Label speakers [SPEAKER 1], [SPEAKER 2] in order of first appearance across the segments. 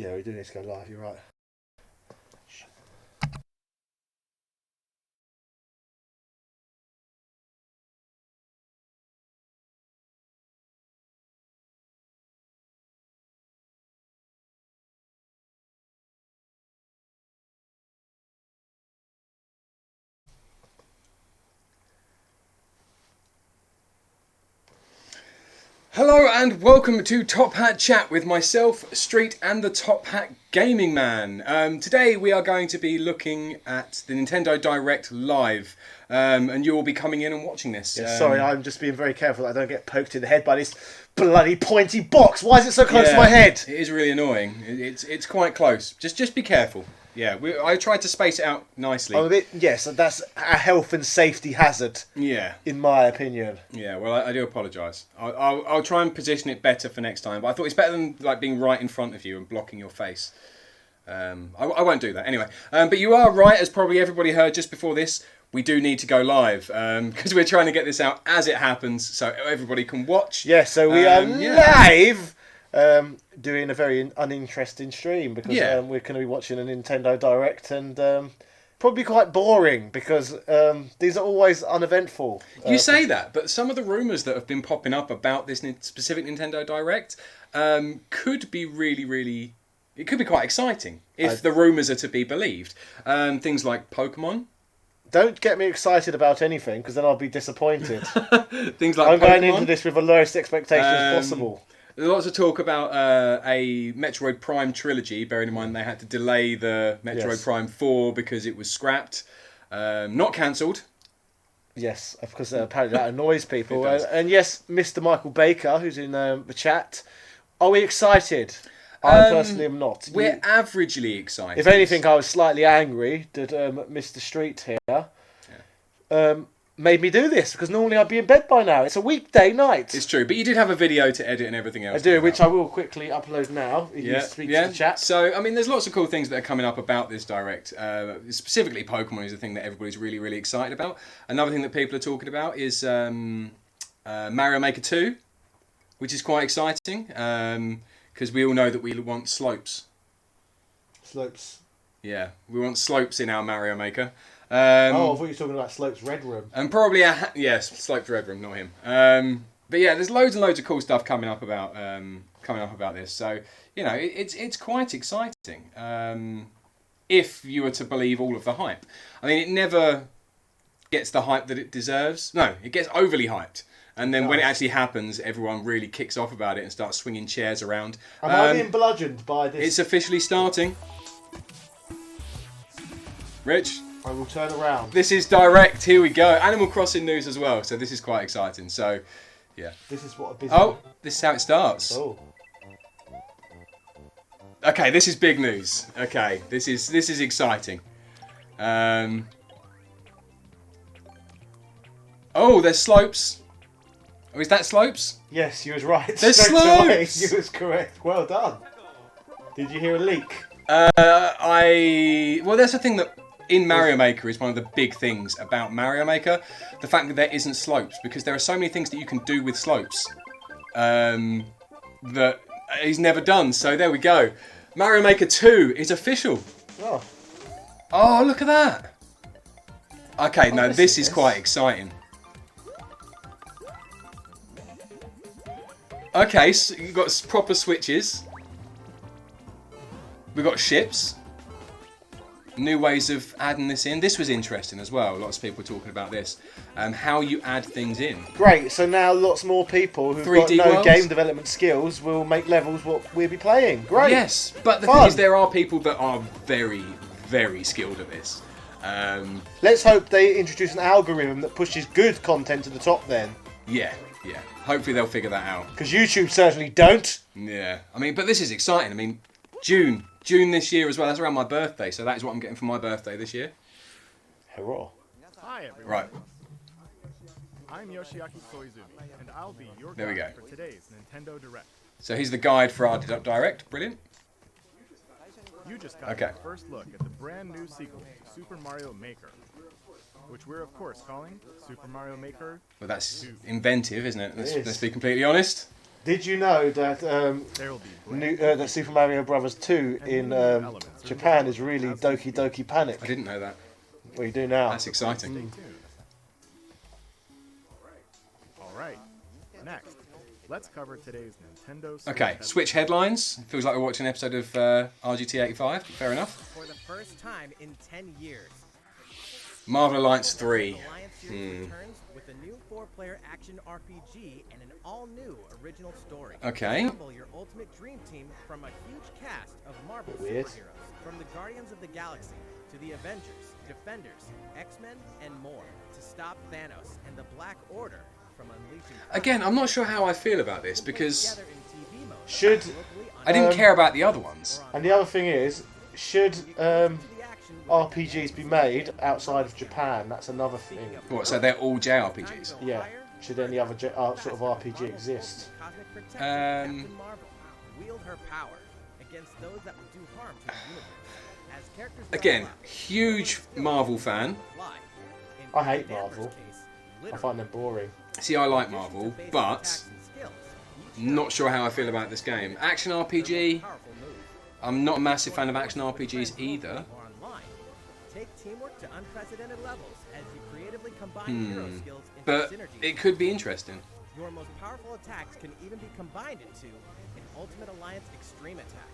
[SPEAKER 1] Yeah, we do need to go live, you're right.
[SPEAKER 2] Hello and welcome to Top Hat Chat with myself, Street, and the Top Hat Gaming Man. Today we are going to be looking at the Nintendo Direct live, and you will be coming in and watching this.
[SPEAKER 1] Yeah, sorry, I'm just being very careful that I don't get poked in the head by this bloody pointy box. Why is it so close to my head?
[SPEAKER 2] It is really annoying. It's quite close. Just be careful. Yeah, I tried to space it out nicely.
[SPEAKER 1] Yes, that's a health and safety hazard.
[SPEAKER 2] Yeah,
[SPEAKER 1] in my opinion.
[SPEAKER 2] Yeah, well, I do apologise. I'll try and position it better for next time. But I thought it's better than like being right in front of you and blocking your face. I won't do that anyway. But you are right, as probably everybody heard just before this. We do need to go live because we're trying to get this out as it happens, so everybody can watch.
[SPEAKER 1] Yeah, so we are live. Doing a very uninteresting stream because we're going to be watching a Nintendo Direct and probably quite boring because these are always uneventful.
[SPEAKER 2] You say that, but some of the rumours that have been popping up about this specific Nintendo Direct could be really... It could be quite exciting if the rumours are to be believed. Things like Pokemon.
[SPEAKER 1] Don't get me excited about anything because then I'll be disappointed.
[SPEAKER 2] Things like
[SPEAKER 1] I'm
[SPEAKER 2] Pokemon.
[SPEAKER 1] going into this with the lowest expectations possible.
[SPEAKER 2] There's lots of talk about a Metroid Prime trilogy, bearing in mind they had to delay the Metroid Prime 4 because it was scrapped. Not cancelled.
[SPEAKER 1] Yes, because apparently that annoys people. And yes, Mr. Michael Baker, who's in the chat, are we excited? I personally am not.
[SPEAKER 2] We're averagely excited.
[SPEAKER 1] If anything, I was slightly angry that Mr. Street here made me do this because normally I'd be in bed by now. It's a weekday night.
[SPEAKER 2] It's true, but you did have a video to edit and everything else.
[SPEAKER 1] I do, which I will quickly upload now. If you speak to the chat.
[SPEAKER 2] So, I mean, there's lots of cool things that are coming up about this Direct. Specifically, Pokemon is the thing that everybody's really excited about. Another thing that people are talking about is Mario Maker 2, which is quite exciting because we all know that we want slopes.
[SPEAKER 1] Slopes.
[SPEAKER 2] Yeah, we want slopes in our Mario Maker.
[SPEAKER 1] I thought you were talking about Slope's Red Room.
[SPEAKER 2] And probably Slope's Red Room, not him. But yeah, there's loads and loads of cool stuff coming up about this. So it's quite exciting. If you were to believe all of the hype, I mean, it never gets the hype that it deserves. No, it gets overly hyped. And then when it actually happens, everyone really kicks off about it and starts swinging chairs around.
[SPEAKER 1] Am I being bludgeoned by this?
[SPEAKER 2] It's officially starting. Rich?
[SPEAKER 1] I will turn around.
[SPEAKER 2] This is Direct. Here we go. Animal Crossing news as well. So this is quite exciting. So, yeah.
[SPEAKER 1] This is what a busy...
[SPEAKER 2] Oh, this is how it starts.
[SPEAKER 1] Oh.
[SPEAKER 2] Okay, this is big news. Okay, this is exciting. Oh, there's slopes. Oh, is that slopes?
[SPEAKER 1] Yes, you was right.
[SPEAKER 2] There's slopes.
[SPEAKER 1] You was correct. Well done. Did you hear a leak?
[SPEAKER 2] Well, that's the thing that in Mario Maker is one of the big things about Mario Maker. The fact that there isn't slopes, because there are so many things that you can do with slopes that he's never done. So there we go. Mario Maker 2 is official. Oh, look at that. Okay, no, this is quite exciting. Okay, so you've got proper switches. We've got ships. New ways of adding this in. This was interesting as well. Lots of people talking about this. How you add things in.
[SPEAKER 1] Great. So now lots more people who've got no
[SPEAKER 2] worlds?
[SPEAKER 1] Game development skills will make levels what we'll be playing. Great.
[SPEAKER 2] Yes, but the thing is there are people that are very skilled at this.
[SPEAKER 1] Let's hope they introduce an algorithm that pushes good content to the top then.
[SPEAKER 2] Yeah. Hopefully they'll figure that out.
[SPEAKER 1] Because YouTube certainly don't.
[SPEAKER 2] Yeah. I mean, but this is exciting. I mean, June this year as well. That's around my birthday, so that is what I'm getting for my birthday this year.
[SPEAKER 1] Hurrah.
[SPEAKER 3] Hi everyone.
[SPEAKER 2] Right.
[SPEAKER 3] I'm Yoshiaki Koizumi, and I'll be your
[SPEAKER 2] There we
[SPEAKER 3] guide
[SPEAKER 2] go.
[SPEAKER 3] for today's Nintendo Direct.
[SPEAKER 2] So here's the guide for our Direct. Brilliant.
[SPEAKER 3] You just got your first look at the brand new sequel to Super Mario Maker, which we're of course calling Super Mario Maker
[SPEAKER 2] Well, that's
[SPEAKER 3] 2.
[SPEAKER 2] inventive, isn't it? Let's be completely honest.
[SPEAKER 1] Did you know that
[SPEAKER 3] There will be
[SPEAKER 1] that Super Mario Bros. 2 in Japan is really Doki Doki Panic?
[SPEAKER 2] I didn't know that.
[SPEAKER 1] Well, you do now.
[SPEAKER 2] That's exciting.
[SPEAKER 3] tuned. All right. Next, let's cover today's Nintendo Switch
[SPEAKER 2] Okay,
[SPEAKER 3] headlines.
[SPEAKER 2] Switch headlines. Feels like we're watching an episode of RGT85. Fair enough.
[SPEAKER 4] For the first time in 10 years,
[SPEAKER 2] Marvel Alliance 3.
[SPEAKER 4] Alliance series returns with a new 4-player action RPG and an all-new original story.
[SPEAKER 2] Okay.
[SPEAKER 4] Assemble your ultimate dream team from a huge cast of Marvel
[SPEAKER 1] Weird.
[SPEAKER 4] superheroes, from the Guardians of the Galaxy to the Avengers, Defenders, X-Men, and more, to stop Thanos and the Black Order from unleashing.
[SPEAKER 2] Again, I'm not sure how I feel about this because
[SPEAKER 4] Together in TV mode,
[SPEAKER 1] Should
[SPEAKER 4] locally on
[SPEAKER 2] I didn't care about the other ones.
[SPEAKER 1] and the other thing is, should
[SPEAKER 4] the action with
[SPEAKER 1] RPGs be made outside of Japan? That's another thing.
[SPEAKER 2] What, so they're all JRPGs?
[SPEAKER 1] Yeah. Should any other sort of RPG exist?
[SPEAKER 4] Cosmic Protector,
[SPEAKER 2] Um,
[SPEAKER 4] Captain Marvel, wield her power against those that would do harm to the universe. As characters
[SPEAKER 2] Again,
[SPEAKER 4] level up,
[SPEAKER 2] huge Marvel fan.
[SPEAKER 4] fly. In
[SPEAKER 1] I hate
[SPEAKER 4] Danvers'
[SPEAKER 1] Marvel.
[SPEAKER 4] case,
[SPEAKER 1] I
[SPEAKER 4] literally,
[SPEAKER 1] find them boring.
[SPEAKER 2] See, I like
[SPEAKER 4] in addition to
[SPEAKER 2] Marvel,
[SPEAKER 4] basic
[SPEAKER 2] but
[SPEAKER 4] attacks and skills, each
[SPEAKER 2] not sure how I feel about this game. Action RPG.
[SPEAKER 4] powerful move.
[SPEAKER 2] I'm not a massive fan of action RPGs either.
[SPEAKER 4] Or online. Take teamwork to unprecedented levels as you creatively combine hero skills into
[SPEAKER 2] But
[SPEAKER 4] synergy.
[SPEAKER 2] it could be interesting.
[SPEAKER 4] Your most powerful attacks can even be combined into an Ultimate Alliance Extreme Attack.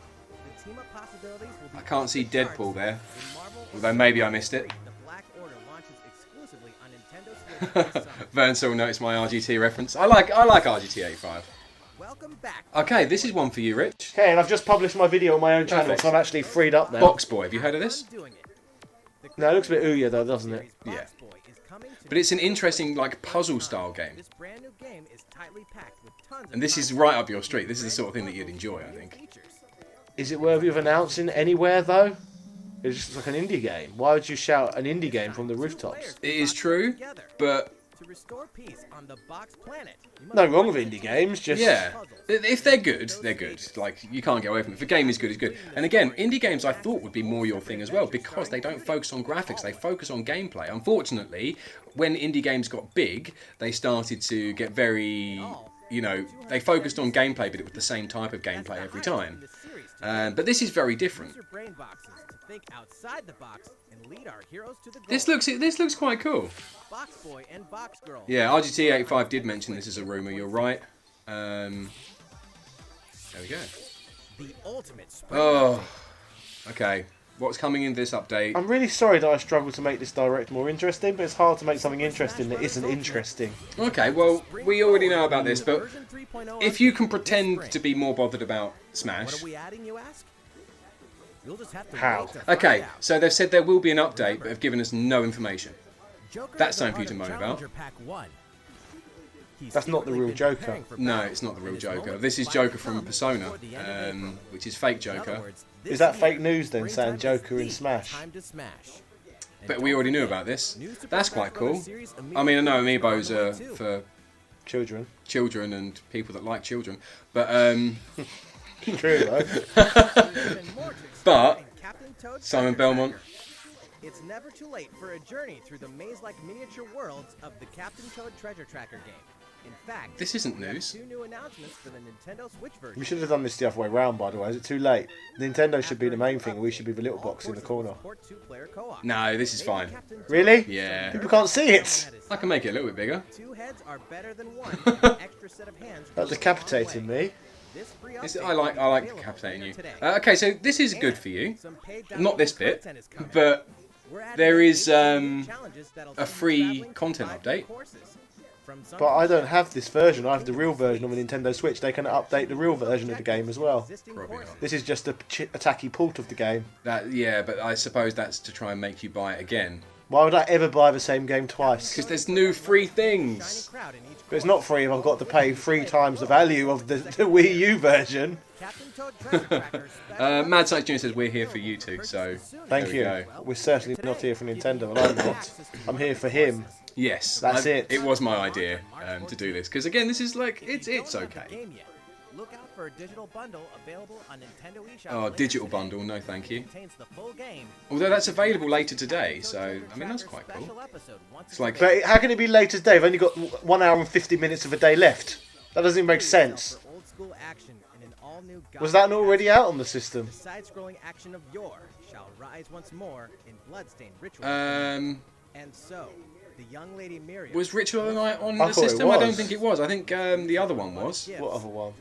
[SPEAKER 4] The team of possibilities will be
[SPEAKER 2] I can't see
[SPEAKER 4] off the charts
[SPEAKER 2] Deadpool there,
[SPEAKER 4] when Marvel
[SPEAKER 2] although maybe I missed it.
[SPEAKER 4] The Black Order launches exclusively on Nintendo Switch this summer.
[SPEAKER 2] Vern's will notice my RGT reference. I like RGT85.
[SPEAKER 4] Welcome back.
[SPEAKER 2] Okay, this is one for you, Rich.
[SPEAKER 1] Okay, and I've just published my video on my own channel,
[SPEAKER 2] Perfect.
[SPEAKER 1] so I'm actually freed up now.
[SPEAKER 2] Box Boy, have you heard of this?
[SPEAKER 4] Undoing it. The
[SPEAKER 1] No, it looks a bit Ouya though, doesn't it?
[SPEAKER 4] Box
[SPEAKER 2] Yeah.
[SPEAKER 4] Boy is coming to
[SPEAKER 2] But it's an interesting, like, puzzle-style game.
[SPEAKER 4] This brand new game is tightly packed with tons
[SPEAKER 2] And this
[SPEAKER 4] of
[SPEAKER 2] is right up your street. This is the sort of thing that you'd enjoy, I think.
[SPEAKER 4] features.
[SPEAKER 1] Is it worthy of announcing anywhere though? It's just like an indie game. Why would you shout an indie game from the rooftops?
[SPEAKER 2] It is true, but
[SPEAKER 4] To restore peace on the Box Planet. you must
[SPEAKER 1] No wrong with
[SPEAKER 4] find
[SPEAKER 1] indie games, just
[SPEAKER 2] yeah. If they're good, they're good. Like, you can't get away from it. If a game is good, it's good. And again, indie games I thought would be more your thing as well because they don't focus on graphics, they focus on gameplay. Unfortunately, when indie games got big, they started to get very, you know, they focused on gameplay, but it was the same type of gameplay every time. But this is very different.
[SPEAKER 4] Use your brain boxes to think outside the box and lead our heroes to the goal.
[SPEAKER 2] This looks quite cool.
[SPEAKER 4] Box Boy and Box Girl.
[SPEAKER 2] Yeah, RGT85 did mention this as a rumor. You're right. There we go.
[SPEAKER 4] The ultimate spring.
[SPEAKER 2] Oh, okay. What's coming in this update?
[SPEAKER 1] I'm really sorry that I struggled to make this direct more interesting, but it's hard to make something interesting that isn't interesting.
[SPEAKER 2] Okay, well, we already know about this, but
[SPEAKER 4] Version 3.0
[SPEAKER 2] if you can
[SPEAKER 4] update
[SPEAKER 2] pretend
[SPEAKER 4] this
[SPEAKER 2] to
[SPEAKER 4] spring.
[SPEAKER 2] be more bothered about
[SPEAKER 4] What
[SPEAKER 2] Smash.
[SPEAKER 4] are we adding, you ask? You'll just have to
[SPEAKER 1] How?
[SPEAKER 4] wait to find
[SPEAKER 2] Okay,
[SPEAKER 4] out.
[SPEAKER 2] so they've said there will be an update, but have given us no information.
[SPEAKER 4] Joker
[SPEAKER 2] that's
[SPEAKER 4] is a
[SPEAKER 2] something for you to
[SPEAKER 4] part
[SPEAKER 2] moan
[SPEAKER 4] of
[SPEAKER 2] about.
[SPEAKER 4] Challenger Pack 1. He's
[SPEAKER 1] That's not the
[SPEAKER 4] secretly
[SPEAKER 1] real
[SPEAKER 4] been
[SPEAKER 1] Joker.
[SPEAKER 4] preparing for
[SPEAKER 2] No,
[SPEAKER 4] battle,
[SPEAKER 2] it's not the real
[SPEAKER 4] and his
[SPEAKER 2] Joker.
[SPEAKER 4] moment
[SPEAKER 2] This is
[SPEAKER 4] will
[SPEAKER 2] Joker
[SPEAKER 4] finally
[SPEAKER 2] from
[SPEAKER 4] come
[SPEAKER 2] Persona,
[SPEAKER 4] before the end of April.
[SPEAKER 2] which is fake
[SPEAKER 4] In other
[SPEAKER 2] Joker.
[SPEAKER 4] words,
[SPEAKER 1] Is
[SPEAKER 4] this
[SPEAKER 1] that
[SPEAKER 4] year,
[SPEAKER 1] fake news then,
[SPEAKER 4] springtime
[SPEAKER 1] saying
[SPEAKER 4] is
[SPEAKER 1] Joker in
[SPEAKER 4] the
[SPEAKER 1] Smash?
[SPEAKER 4] time to smash. And
[SPEAKER 2] But we
[SPEAKER 4] don't
[SPEAKER 2] already knew
[SPEAKER 4] forget,
[SPEAKER 2] about this.
[SPEAKER 4] new Super
[SPEAKER 2] That's
[SPEAKER 4] Smash
[SPEAKER 2] quite
[SPEAKER 4] Bros.
[SPEAKER 2] cool.
[SPEAKER 4] series
[SPEAKER 2] I mean, I know
[SPEAKER 4] immediately
[SPEAKER 2] amiibos are
[SPEAKER 4] too.
[SPEAKER 2] for
[SPEAKER 1] Children.
[SPEAKER 2] children and people that like children, but
[SPEAKER 1] True though.
[SPEAKER 4] Even more to explore
[SPEAKER 2] But
[SPEAKER 4] in Captain Toad's
[SPEAKER 2] Simon
[SPEAKER 4] Treasure
[SPEAKER 2] Belmont.
[SPEAKER 4] Tracker. It's never too late for a journey through the maze-like miniature worlds of the Captain Toad Treasure Tracker game. In fact,
[SPEAKER 2] This isn't
[SPEAKER 4] we have
[SPEAKER 2] news.
[SPEAKER 4] 2 new announcements for the Nintendo Switch version.
[SPEAKER 1] We should have done this the other way round, by the way. Is it too late? Nintendo should be the main thing, and we should be the little
[SPEAKER 4] All
[SPEAKER 1] box in the
[SPEAKER 4] courses will
[SPEAKER 1] corner.
[SPEAKER 4] support 2-player co-op.
[SPEAKER 2] No, this is
[SPEAKER 4] Maybe
[SPEAKER 2] fine.
[SPEAKER 4] Captain Toad
[SPEAKER 1] Really?
[SPEAKER 2] Yeah.
[SPEAKER 1] People can't see it.
[SPEAKER 2] I can make it a little bit bigger.
[SPEAKER 4] 2 heads are better than 1. and an extra set of hands
[SPEAKER 1] That's
[SPEAKER 4] goes a long
[SPEAKER 1] decapitating
[SPEAKER 4] way.
[SPEAKER 1] me.
[SPEAKER 4] This free
[SPEAKER 2] It's,
[SPEAKER 4] update
[SPEAKER 2] I like
[SPEAKER 4] will be available
[SPEAKER 2] decapitating you.
[SPEAKER 4] later today.
[SPEAKER 2] Okay, so this is good for you.
[SPEAKER 4] And some paid
[SPEAKER 2] Not this
[SPEAKER 4] downloadable
[SPEAKER 2] bit,
[SPEAKER 4] content is coming.
[SPEAKER 2] but
[SPEAKER 4] We're adding
[SPEAKER 2] there
[SPEAKER 4] in
[SPEAKER 2] is
[SPEAKER 4] 18 challenges that'll
[SPEAKER 2] a
[SPEAKER 4] see you
[SPEAKER 2] free
[SPEAKER 4] traveling to
[SPEAKER 2] content
[SPEAKER 4] 5 new
[SPEAKER 2] update.
[SPEAKER 4] courses. From some
[SPEAKER 1] But I don't have this version. I have the real version on the Nintendo Switch. They can update the real version of the game as well.
[SPEAKER 4] existing
[SPEAKER 2] Probably
[SPEAKER 4] courses.
[SPEAKER 2] not.
[SPEAKER 1] This is just a tacky port of the game.
[SPEAKER 2] yeah, but I suppose that's to try and make you buy it again.
[SPEAKER 1] Why would I ever buy the same game twice?
[SPEAKER 2] Because there's new free
[SPEAKER 4] Shiny
[SPEAKER 2] things.
[SPEAKER 4] crowd in each
[SPEAKER 1] But it's not free if I've got to pay 3 times the value of the Wii U version.
[SPEAKER 4] Captain Toad Treasure Tracker special
[SPEAKER 2] Mad Science Junior says we're here for you two, so
[SPEAKER 1] Thank
[SPEAKER 2] There we
[SPEAKER 1] you.
[SPEAKER 2] go.
[SPEAKER 1] We're certainly not here for Nintendo, and I'm not. I'm here for him.
[SPEAKER 2] yes,
[SPEAKER 1] That's it.
[SPEAKER 2] It was my idea to do this because again, this is like it's
[SPEAKER 4] Don't have the
[SPEAKER 2] okay.
[SPEAKER 4] game yet. Look out for a digital bundle available on Nintendo eShop.
[SPEAKER 2] Oh,
[SPEAKER 4] later
[SPEAKER 2] digital
[SPEAKER 4] today.
[SPEAKER 2] bundle, no thank you.
[SPEAKER 4] Contains the full game.
[SPEAKER 2] Although that's available later today, so
[SPEAKER 4] Treasure
[SPEAKER 2] I mean that's
[SPEAKER 4] Tracker
[SPEAKER 2] quite cool.
[SPEAKER 4] special episode once
[SPEAKER 2] It's like-
[SPEAKER 1] But how can it be late as day? I've only got 1 hour and 50 minutes of a day left. That doesn't even make sense.
[SPEAKER 4] school action in an all-new.
[SPEAKER 1] Was that already out on the system?
[SPEAKER 4] The side-scrolling action of yore shall rise once more in bloodstained ritual.
[SPEAKER 2] Um.
[SPEAKER 4] And so, the young lady Miriam.
[SPEAKER 2] Was Ritual of the Night on
[SPEAKER 1] I
[SPEAKER 2] the
[SPEAKER 1] thought it
[SPEAKER 2] system? I don't
[SPEAKER 1] was.
[SPEAKER 2] think it was. I think the other one was.
[SPEAKER 1] What other one?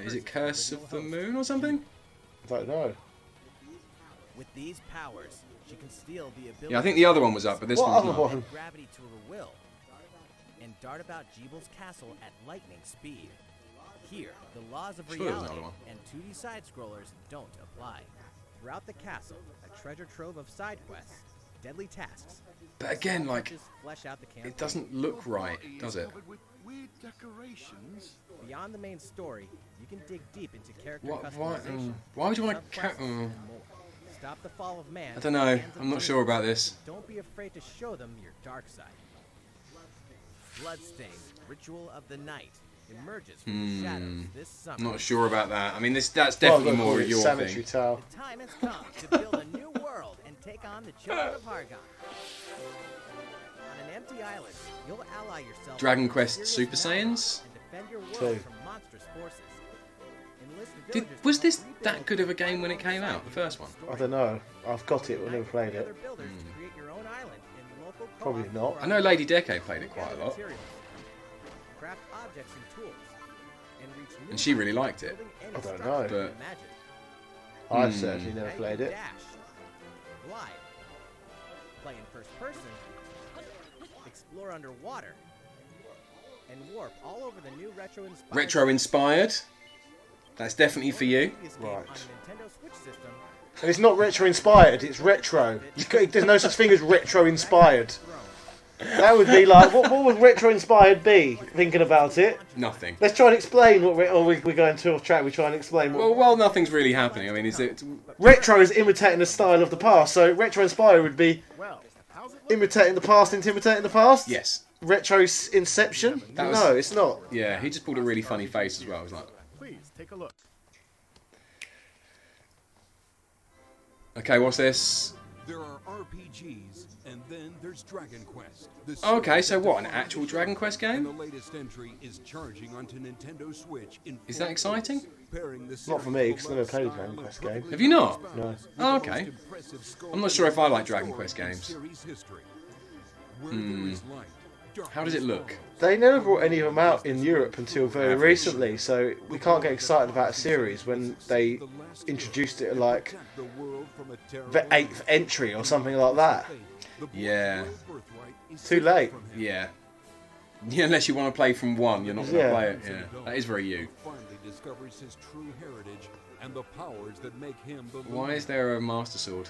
[SPEAKER 2] Is it Curse of the Moon or something?
[SPEAKER 1] I don't know.
[SPEAKER 4] With these powers, she can steal the ability.
[SPEAKER 2] Yeah, I think the other one was up, but this
[SPEAKER 1] What
[SPEAKER 2] one's
[SPEAKER 1] other
[SPEAKER 2] not.
[SPEAKER 1] one?
[SPEAKER 4] Gravity to her will, and dart about Jeebel's castle at lightning speed. Here, the laws of
[SPEAKER 2] Sure there was
[SPEAKER 4] reality
[SPEAKER 2] another one.
[SPEAKER 4] and 2D side-scrollers don't apply. Throughout the castle, a treasure trove of side quests, deadly tasks.
[SPEAKER 2] But again, like,
[SPEAKER 4] Just flesh out the campaign.
[SPEAKER 2] it doesn't look right, does it?
[SPEAKER 5] Covered with weird decorations.
[SPEAKER 4] Beyond the main story, you can dig deep into character
[SPEAKER 2] Why
[SPEAKER 4] customization.
[SPEAKER 2] would you want to...
[SPEAKER 4] subquests, and more. Stop the fall of man.
[SPEAKER 2] I don't know.
[SPEAKER 4] at the hands of
[SPEAKER 2] I'm not
[SPEAKER 4] demons.
[SPEAKER 2] sure about this.
[SPEAKER 4] Don't be afraid to show them your dark side. Bloodstained, Ritual of the Night, emerges from the shadows this summer.
[SPEAKER 2] I'm not sure about that. I mean, that's
[SPEAKER 1] Well,
[SPEAKER 2] definitely
[SPEAKER 1] they'll
[SPEAKER 2] more
[SPEAKER 1] call it
[SPEAKER 2] your
[SPEAKER 1] Cemetery
[SPEAKER 2] thing.
[SPEAKER 1] Tale.
[SPEAKER 4] The time has come to build a new world and take on the children of Hargon. On an empty island, you'll ally yourself
[SPEAKER 2] Dragon
[SPEAKER 4] with
[SPEAKER 2] Quest
[SPEAKER 4] mysterious
[SPEAKER 2] Super
[SPEAKER 4] monsters
[SPEAKER 2] Saiyans?
[SPEAKER 4] and defend your world
[SPEAKER 1] Two.
[SPEAKER 4] from monstrous forces. Enlist
[SPEAKER 2] Did,
[SPEAKER 4] villagers
[SPEAKER 2] was
[SPEAKER 4] to
[SPEAKER 2] this
[SPEAKER 4] help rebuild
[SPEAKER 2] that good of a game when it came out, the first one?
[SPEAKER 1] I don't know. I've got it, but I never
[SPEAKER 4] Unite
[SPEAKER 1] played
[SPEAKER 4] with
[SPEAKER 1] it.
[SPEAKER 4] other builders to create your own island in local
[SPEAKER 1] Probably
[SPEAKER 4] co-op
[SPEAKER 1] not.
[SPEAKER 2] I know Lady Decade played it quite a lot,
[SPEAKER 4] materials, craft objects and tools, and reach new
[SPEAKER 2] and she really liked it.
[SPEAKER 4] building any
[SPEAKER 1] I don't
[SPEAKER 4] structure
[SPEAKER 1] know.
[SPEAKER 4] you can
[SPEAKER 2] But-
[SPEAKER 4] imagine.
[SPEAKER 1] I've certainly never
[SPEAKER 4] Now you
[SPEAKER 1] played
[SPEAKER 4] can
[SPEAKER 1] it.
[SPEAKER 4] Dash, glide, play in first person, explore underwater, and warp all over the new retro-inspired.
[SPEAKER 2] Retro-inspired. That's definitely for you.
[SPEAKER 4] Previous game
[SPEAKER 1] Right.
[SPEAKER 4] on a Nintendo Switch system.
[SPEAKER 1] And it's not retro inspired, it's retro. There's no such thing as retro inspired. That would be like, what would retro inspired be? Thinking about it.
[SPEAKER 2] Nothing.
[SPEAKER 1] Let's try and explain what we're going to off track. We try and explain what.
[SPEAKER 2] Well, nothing's really happening. I mean, is it...
[SPEAKER 1] Retro is imitating the style of the past, so retro inspired would be
[SPEAKER 3] Well, how's it look?
[SPEAKER 1] imitating the past into imitating the past.
[SPEAKER 2] Yes.
[SPEAKER 1] Retro Inception?
[SPEAKER 2] That was-
[SPEAKER 1] No, it's not.
[SPEAKER 2] Yeah, he just pulled a really funny face as well. I was like,
[SPEAKER 3] Please take a look.
[SPEAKER 2] okay, what's this?
[SPEAKER 5] There are RPGs, and then there's Dragon Quest. The
[SPEAKER 2] Okay,
[SPEAKER 5] series
[SPEAKER 2] so
[SPEAKER 5] that
[SPEAKER 2] what, an
[SPEAKER 5] defines
[SPEAKER 2] actual
[SPEAKER 5] the
[SPEAKER 2] Dragon Quest
[SPEAKER 5] And the
[SPEAKER 2] game?
[SPEAKER 5] latest entry is charging onto Nintendo Switch in
[SPEAKER 2] Is that exciting?
[SPEAKER 5] pairing the
[SPEAKER 1] Not for me,
[SPEAKER 5] series
[SPEAKER 1] 'cause I've never played a
[SPEAKER 5] style
[SPEAKER 1] Dragon
[SPEAKER 5] and
[SPEAKER 1] Quest game.
[SPEAKER 2] Have you not?
[SPEAKER 1] No.
[SPEAKER 5] with
[SPEAKER 2] Oh,
[SPEAKER 5] the
[SPEAKER 2] okay.
[SPEAKER 5] most impressive scope
[SPEAKER 2] I'm not sure if I like
[SPEAKER 5] and
[SPEAKER 2] Dragon Quest
[SPEAKER 5] story in
[SPEAKER 2] games.
[SPEAKER 5] series history. Where there is light,
[SPEAKER 2] How does it look?
[SPEAKER 5] darkness
[SPEAKER 1] They never brought any of them out in Europe until very recently, so we can't get excited about a series when they introduced it at like
[SPEAKER 5] protect the world from a
[SPEAKER 1] the
[SPEAKER 5] terrible
[SPEAKER 1] 8th entry or something like that.
[SPEAKER 5] The
[SPEAKER 2] Yeah.
[SPEAKER 5] royal birthright is
[SPEAKER 1] Too
[SPEAKER 5] taken
[SPEAKER 1] late.
[SPEAKER 5] from him.
[SPEAKER 2] Yeah. Yeah, unless you want to play from one, you're not going to
[SPEAKER 1] Yeah.
[SPEAKER 2] play it. Yeah, that is very you.
[SPEAKER 5] Finally discovers his true heritage and the powers that make him the
[SPEAKER 2] Why
[SPEAKER 5] leader.
[SPEAKER 2] is there a Master Sword?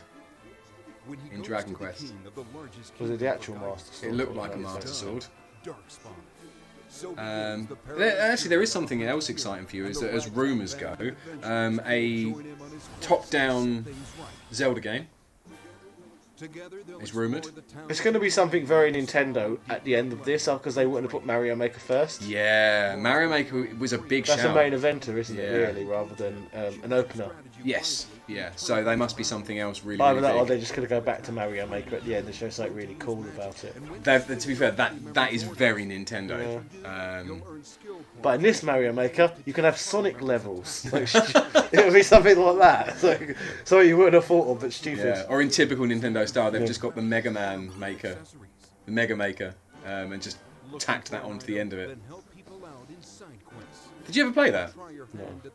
[SPEAKER 5] When he
[SPEAKER 2] in
[SPEAKER 5] goes
[SPEAKER 2] Dragon
[SPEAKER 5] to the
[SPEAKER 2] Quest?
[SPEAKER 5] king of the largest
[SPEAKER 1] Was it the
[SPEAKER 5] kingdom
[SPEAKER 1] actual
[SPEAKER 5] of Gaia,
[SPEAKER 1] Master Sword?
[SPEAKER 2] It looked like a
[SPEAKER 1] Or was it-
[SPEAKER 2] Master Sword.
[SPEAKER 5] Darkspawn. So begins the
[SPEAKER 2] Actually, there is something else exciting for you, is that as rumours go, a top-down Zelda game is rumoured.
[SPEAKER 1] It's going to be something very Nintendo at the end of this, because they wouldn't have put Mario Maker first.
[SPEAKER 2] Yeah, Mario Maker was a big
[SPEAKER 1] That's
[SPEAKER 2] shout.
[SPEAKER 1] a main eventer, isn't it,
[SPEAKER 2] Yeah.
[SPEAKER 1] really, rather than an opener.
[SPEAKER 2] Yes, yeah. So they must be something else really,
[SPEAKER 1] Either
[SPEAKER 2] really
[SPEAKER 1] that or
[SPEAKER 2] big.
[SPEAKER 1] they're just going to go back to Mario Maker at the end and show something really cool about it.
[SPEAKER 2] To be fair, that is very Nintendo.
[SPEAKER 1] But in this Mario Maker, you can have Sonic levels. Like, it would be something like that. Like, something you wouldn't have thought of, but stupid.
[SPEAKER 2] Yeah, or in typical Nintendo style, they've just got the Mega Man Maker, the Mega Maker, and just tacked that onto the end of it. Did you ever play that?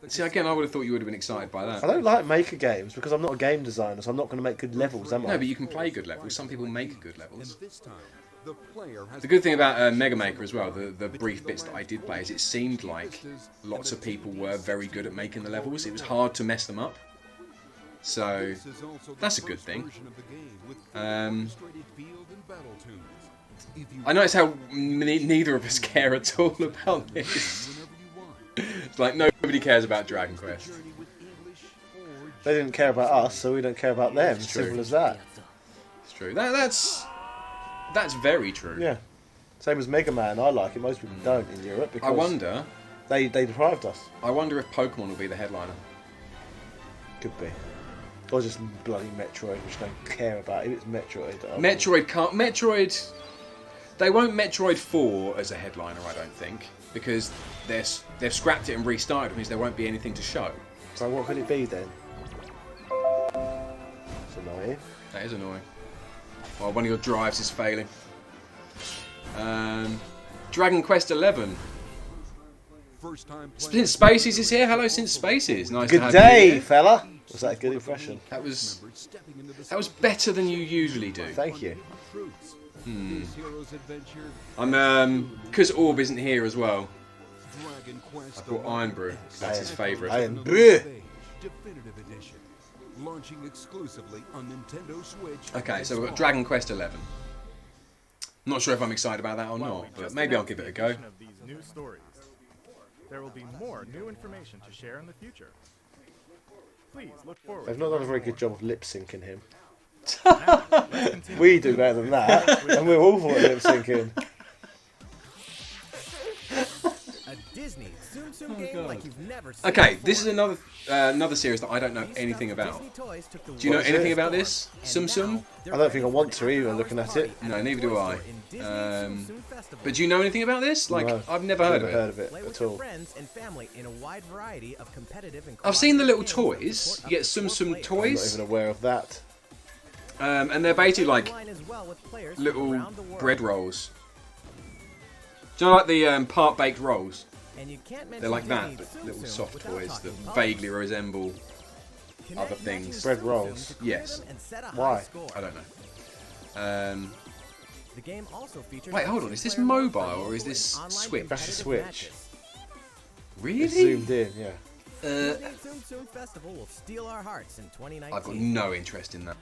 [SPEAKER 2] See, again, I would have thought you would have been excited by
[SPEAKER 1] I
[SPEAKER 2] that.
[SPEAKER 1] don't like Maker games because I'm not a game designer, so I'm not going to make good levels, am I?
[SPEAKER 2] No, but you can play good levels. Some people make good levels.
[SPEAKER 5] This time, the player has
[SPEAKER 2] The good thing about Mega Maker as well, the brief bits that I did play, is it seemed like lots of people were very good at making the levels. It was hard to mess them up. So, that's a good thing. I notice how neither of us care at all about this. It's like nobody cares about Dragon Quest.
[SPEAKER 1] They didn't care about us, so we don't care about them.
[SPEAKER 2] It's true.
[SPEAKER 1] Simple as that.
[SPEAKER 2] It's true. That's very true.
[SPEAKER 1] Yeah. Same as Mega Man. I like it. Most people don't in Europe because
[SPEAKER 2] I wonder
[SPEAKER 1] they deprived us.
[SPEAKER 2] if Pokemon will be the headliner.
[SPEAKER 1] Could be. Or just bloody Metroid, which I don't care about. If it's Metroid,
[SPEAKER 2] Metroid can't. Metroid. They won't Metroid 4 as a headliner, I don't think, because they've scrapped it and restarted. It means there won't be anything to show.
[SPEAKER 1] So what could it be then? It's annoying.
[SPEAKER 2] That is annoying. Well, one of your drives is failing. Dragon Quest 11.
[SPEAKER 5] First time
[SPEAKER 2] Since Spaces is here. Hello, Since Spaces. Nice to
[SPEAKER 1] Good
[SPEAKER 2] have
[SPEAKER 1] day,
[SPEAKER 2] you here.
[SPEAKER 1] fella. Was that a good impression?
[SPEAKER 2] That was better than you usually do.
[SPEAKER 1] Thank you.
[SPEAKER 2] I'm because Orb isn't here as well. I brought Iron Brew. That's his favourite.
[SPEAKER 1] Iron Brew.
[SPEAKER 5] Definitive edition, launching exclusively on Nintendo Switch.
[SPEAKER 2] Okay, so we've got Dragon Quest 11. Not sure if I'm excited about that or
[SPEAKER 3] Well,
[SPEAKER 2] not,
[SPEAKER 3] we
[SPEAKER 2] but
[SPEAKER 3] just
[SPEAKER 2] maybe I'll
[SPEAKER 3] announced
[SPEAKER 2] give it
[SPEAKER 3] the
[SPEAKER 2] a go.
[SPEAKER 3] addition of these new stories. There will be more new information to share in the future. Please look forward.
[SPEAKER 1] They've not done a very good job of lip syncing him.
[SPEAKER 3] Now, let's continue.
[SPEAKER 1] We do better than that, and we're awful at lip syncing.
[SPEAKER 4] A Disney Tsum Tsum game like you've never seen
[SPEAKER 2] Okay,
[SPEAKER 4] before.
[SPEAKER 2] this is another series that I don't know
[SPEAKER 4] These
[SPEAKER 2] anything
[SPEAKER 4] stuffed
[SPEAKER 2] about.
[SPEAKER 4] Disney toys took the
[SPEAKER 2] Do you know
[SPEAKER 4] world
[SPEAKER 1] is
[SPEAKER 2] anything
[SPEAKER 1] it?
[SPEAKER 2] about this?
[SPEAKER 4] and
[SPEAKER 2] Sum Sum?
[SPEAKER 4] now they're
[SPEAKER 1] I don't think I
[SPEAKER 4] ready
[SPEAKER 1] want
[SPEAKER 4] for
[SPEAKER 1] to
[SPEAKER 4] an
[SPEAKER 1] either,
[SPEAKER 4] 8
[SPEAKER 1] looking
[SPEAKER 4] hours
[SPEAKER 1] at it.
[SPEAKER 4] party
[SPEAKER 2] No,
[SPEAKER 4] at the
[SPEAKER 2] neither do
[SPEAKER 4] Toy
[SPEAKER 2] I.
[SPEAKER 4] Store in Disney Tsum Tsum Festival.
[SPEAKER 2] But do you know anything about this? Like,
[SPEAKER 1] No,
[SPEAKER 2] I've never heard of
[SPEAKER 1] Never heard
[SPEAKER 2] it.
[SPEAKER 1] of it
[SPEAKER 4] Play with
[SPEAKER 1] at
[SPEAKER 4] your
[SPEAKER 1] all.
[SPEAKER 4] friends and family in a wide variety of competitive and
[SPEAKER 2] I've seen the little
[SPEAKER 4] cooperative games that
[SPEAKER 2] toys.
[SPEAKER 4] support
[SPEAKER 2] You
[SPEAKER 4] up
[SPEAKER 2] get
[SPEAKER 4] to
[SPEAKER 2] Sum
[SPEAKER 4] 4
[SPEAKER 2] Sum
[SPEAKER 4] players.
[SPEAKER 1] I'm not
[SPEAKER 2] toys,
[SPEAKER 1] even aware of that.
[SPEAKER 2] and they're basically like
[SPEAKER 4] Online as well with players from
[SPEAKER 2] little
[SPEAKER 4] around the world.
[SPEAKER 2] bread rolls. Do you know like the part-baked rolls?
[SPEAKER 4] And you can't mention
[SPEAKER 2] They're like that,
[SPEAKER 4] Disney
[SPEAKER 2] but
[SPEAKER 4] Tsum
[SPEAKER 2] little
[SPEAKER 4] Tsum
[SPEAKER 2] soft
[SPEAKER 4] without
[SPEAKER 2] toys
[SPEAKER 4] talking
[SPEAKER 2] that
[SPEAKER 4] politics.
[SPEAKER 2] vaguely resemble
[SPEAKER 4] Connect
[SPEAKER 2] other
[SPEAKER 4] matching
[SPEAKER 2] things.
[SPEAKER 1] Bread
[SPEAKER 4] Tsum Tsum
[SPEAKER 1] rolls.
[SPEAKER 4] to clear
[SPEAKER 2] Yes.
[SPEAKER 4] them and set a high
[SPEAKER 1] Why?
[SPEAKER 4] score.
[SPEAKER 2] I don't know.
[SPEAKER 4] The game also features
[SPEAKER 2] Wait, hold on, is this
[SPEAKER 4] multiplayer mode for
[SPEAKER 2] mobile or is
[SPEAKER 4] local
[SPEAKER 2] this
[SPEAKER 4] and online
[SPEAKER 2] Switch?
[SPEAKER 1] That's a
[SPEAKER 4] competitive
[SPEAKER 1] Switch.
[SPEAKER 4] matches.
[SPEAKER 2] Really?
[SPEAKER 1] It's zoomed in, yeah.
[SPEAKER 4] Disney Tsum Tsum Festival will steal our hearts in 2019.
[SPEAKER 2] I've got no interest in that.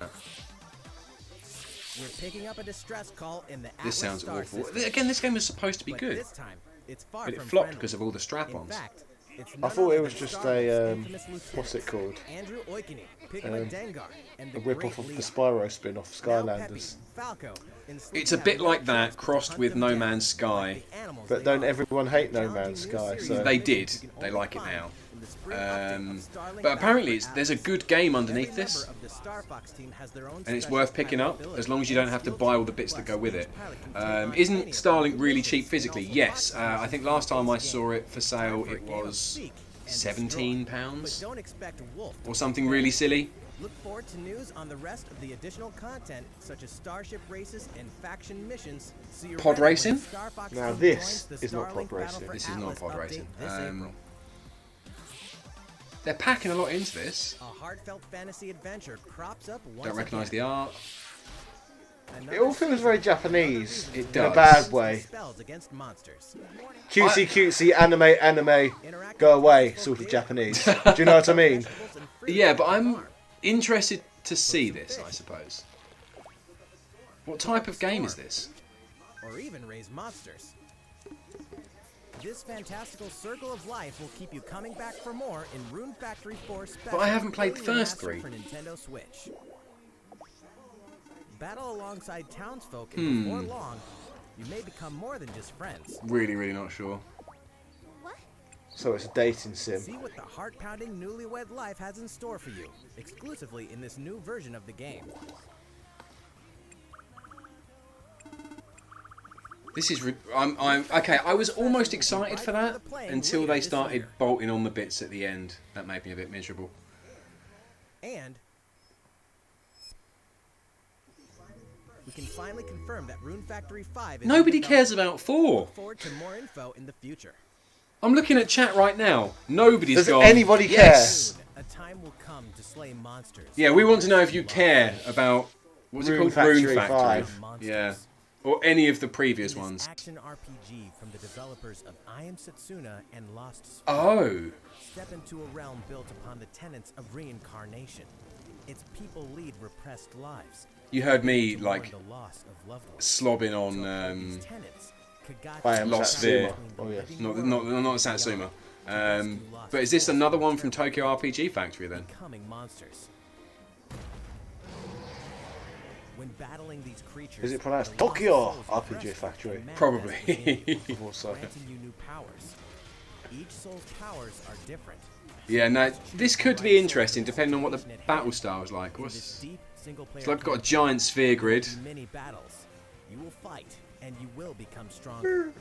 [SPEAKER 4] We're picking up a distress call in the
[SPEAKER 2] This
[SPEAKER 4] Atlas
[SPEAKER 2] sounds
[SPEAKER 4] Star
[SPEAKER 2] awful.
[SPEAKER 4] system.
[SPEAKER 2] Again, this game was supposed to be
[SPEAKER 4] But
[SPEAKER 2] good,
[SPEAKER 4] this time, it's far
[SPEAKER 2] but it
[SPEAKER 4] from
[SPEAKER 2] flopped
[SPEAKER 4] friendly.
[SPEAKER 2] because of all the
[SPEAKER 4] In
[SPEAKER 2] strap-ons.
[SPEAKER 4] fact, it's
[SPEAKER 1] I
[SPEAKER 4] none
[SPEAKER 1] thought it
[SPEAKER 4] other
[SPEAKER 1] was
[SPEAKER 4] than
[SPEAKER 1] just
[SPEAKER 4] Star Wars's
[SPEAKER 1] a,
[SPEAKER 4] infamous
[SPEAKER 1] what's it called?
[SPEAKER 4] Andrew Oikinen, Pigma Dengar, and the
[SPEAKER 1] A rip-off
[SPEAKER 4] Great
[SPEAKER 1] of the
[SPEAKER 4] Leon.
[SPEAKER 1] Spyro spin-off,
[SPEAKER 4] Now
[SPEAKER 1] Skylanders.
[SPEAKER 4] Peppy, Falco, and
[SPEAKER 2] It's a
[SPEAKER 4] Sleepy
[SPEAKER 2] bit
[SPEAKER 4] have no
[SPEAKER 2] like that,
[SPEAKER 4] choice but to
[SPEAKER 2] crossed
[SPEAKER 4] hunt
[SPEAKER 2] with
[SPEAKER 4] them
[SPEAKER 2] No
[SPEAKER 4] down,
[SPEAKER 2] Man's Sky.
[SPEAKER 4] like the animals
[SPEAKER 1] But
[SPEAKER 4] they
[SPEAKER 1] don't
[SPEAKER 4] are.
[SPEAKER 1] everyone hate No
[SPEAKER 4] Challenging
[SPEAKER 1] Man's
[SPEAKER 4] new
[SPEAKER 1] Sky,
[SPEAKER 4] series
[SPEAKER 1] so...
[SPEAKER 2] They
[SPEAKER 4] missions
[SPEAKER 2] did.
[SPEAKER 4] you can
[SPEAKER 2] They
[SPEAKER 4] only
[SPEAKER 2] like it
[SPEAKER 4] find
[SPEAKER 2] now.
[SPEAKER 4] in the spring update of
[SPEAKER 2] But
[SPEAKER 4] Starlink
[SPEAKER 2] apparently
[SPEAKER 4] Battle for
[SPEAKER 2] there's a
[SPEAKER 4] Atlas.
[SPEAKER 2] good game
[SPEAKER 4] Every
[SPEAKER 2] underneath
[SPEAKER 4] member
[SPEAKER 2] this,
[SPEAKER 4] of the Star Fox team has their own
[SPEAKER 2] and it's
[SPEAKER 4] special
[SPEAKER 2] worth picking
[SPEAKER 4] pilot
[SPEAKER 2] up
[SPEAKER 4] ability
[SPEAKER 2] as long as you don't
[SPEAKER 4] and
[SPEAKER 2] have to
[SPEAKER 4] skill
[SPEAKER 2] buy all
[SPEAKER 4] set.
[SPEAKER 2] the bits that go
[SPEAKER 4] Plus,
[SPEAKER 2] with
[SPEAKER 4] each
[SPEAKER 2] it.
[SPEAKER 4] pilot can take on
[SPEAKER 2] Isn't
[SPEAKER 4] any of the
[SPEAKER 2] Starlink
[SPEAKER 4] new
[SPEAKER 2] really
[SPEAKER 4] missions
[SPEAKER 2] cheap
[SPEAKER 4] and
[SPEAKER 2] physically?
[SPEAKER 4] also
[SPEAKER 2] Yes.
[SPEAKER 4] watch them
[SPEAKER 2] I think
[SPEAKER 4] in the
[SPEAKER 2] last time I
[SPEAKER 4] base
[SPEAKER 2] saw
[SPEAKER 4] game.
[SPEAKER 2] it for sale,
[SPEAKER 4] Time for a
[SPEAKER 2] it
[SPEAKER 4] game of
[SPEAKER 2] was
[SPEAKER 4] seek and
[SPEAKER 2] £17,
[SPEAKER 4] destroy. But don't expect Wolf to
[SPEAKER 2] or
[SPEAKER 4] be
[SPEAKER 2] something
[SPEAKER 4] fair.
[SPEAKER 2] really silly.
[SPEAKER 4] Look forward to news on the rest of the additional content, such as starship races and faction missions. So you're
[SPEAKER 2] Pod
[SPEAKER 4] ready when
[SPEAKER 2] racing?
[SPEAKER 4] the Star Fox
[SPEAKER 1] Now
[SPEAKER 4] team
[SPEAKER 1] this
[SPEAKER 4] joins the
[SPEAKER 1] is not
[SPEAKER 4] Starlink
[SPEAKER 1] pod
[SPEAKER 4] Battle
[SPEAKER 1] racing.
[SPEAKER 4] for
[SPEAKER 2] This is not
[SPEAKER 4] Atlas
[SPEAKER 2] pod
[SPEAKER 4] update
[SPEAKER 2] racing.
[SPEAKER 4] this April.
[SPEAKER 2] They're packing a lot into this.
[SPEAKER 4] A heartfelt fantasy adventure crops up once
[SPEAKER 2] Don't recognise the
[SPEAKER 4] again.
[SPEAKER 2] art.
[SPEAKER 1] It all feels very Japanese,
[SPEAKER 2] It
[SPEAKER 1] in a
[SPEAKER 2] does.
[SPEAKER 1] bad way.
[SPEAKER 4] Spells against monsters.
[SPEAKER 1] Cutesy, anime, go away, sort of Japanese. Do you know what I mean?
[SPEAKER 2] Yeah, but I'm interested to see this, I suppose. What type of game is this?
[SPEAKER 4] Or even raise monsters. This fantastical circle of life will keep you coming back for more in Rune Factory 4 Special.
[SPEAKER 2] But I haven't played the
[SPEAKER 4] early
[SPEAKER 2] first
[SPEAKER 4] remaster
[SPEAKER 2] three.
[SPEAKER 4] For Nintendo Switch. Battle alongside townsfolk, and before long, you may become more than just friends.
[SPEAKER 2] Really, really not sure.
[SPEAKER 1] So it's a dating sim.
[SPEAKER 4] See what the heart-pounding newlywed life has in store for you, exclusively in this new version of the game.
[SPEAKER 2] This is. I'm. Okay. I was almost excited for that until they started bolting on the bits at the end. That made me a bit miserable.
[SPEAKER 4] And we can finally confirm that Rune Factory 5 is
[SPEAKER 2] Nobody
[SPEAKER 4] in
[SPEAKER 2] cares
[SPEAKER 4] development.
[SPEAKER 2] about 4.
[SPEAKER 4] Look forward to more info in the future.
[SPEAKER 2] I'm looking at chat right now. Nobody's
[SPEAKER 1] Does
[SPEAKER 2] gone.
[SPEAKER 1] anybody care?
[SPEAKER 2] Yes.
[SPEAKER 4] Soon, a time will come to slay monsters.
[SPEAKER 2] Yeah, we want to know if you care about what's it
[SPEAKER 1] Rune
[SPEAKER 2] called? Rune
[SPEAKER 1] Factory
[SPEAKER 2] Factory.
[SPEAKER 1] 5.
[SPEAKER 4] Monsters.
[SPEAKER 2] Yeah, or any of the previous
[SPEAKER 4] This
[SPEAKER 2] ones.
[SPEAKER 4] action RPG from the developers of I Am Setsuna and Lost Sphere.
[SPEAKER 2] Oh,
[SPEAKER 4] Step into a realm built upon the tenets of reincarnation. Its people lead repressed lives.
[SPEAKER 2] you heard me
[SPEAKER 4] To
[SPEAKER 2] like
[SPEAKER 4] mourn the loss of loved ones.
[SPEAKER 2] slobbing
[SPEAKER 4] To
[SPEAKER 2] on
[SPEAKER 4] uphold these tenets, Kagachi
[SPEAKER 1] I am
[SPEAKER 2] Lost
[SPEAKER 1] Satsuma.
[SPEAKER 2] Sphere.
[SPEAKER 1] Oh yes.
[SPEAKER 2] not Satsuma. But is this another one from Tokyo RPG Factory then?
[SPEAKER 4] becoming monsters. When battling these creatures,
[SPEAKER 1] Is it pronounced
[SPEAKER 4] the lost
[SPEAKER 1] Tokyo
[SPEAKER 4] souls
[SPEAKER 1] RPG
[SPEAKER 4] repressed
[SPEAKER 1] Factory?
[SPEAKER 4] and manifest
[SPEAKER 2] Probably.
[SPEAKER 4] within you,
[SPEAKER 1] Thought so.
[SPEAKER 4] granting you new powers. Each soul's powers are different.
[SPEAKER 2] Yeah, no, this could be interesting depending on what the battle style is like.
[SPEAKER 4] In this
[SPEAKER 2] What's,
[SPEAKER 4] deep single-player
[SPEAKER 2] it's like we've got a
[SPEAKER 4] campaign,
[SPEAKER 2] giant sphere grid.
[SPEAKER 4] in many battles, you will fight and you will become stronger.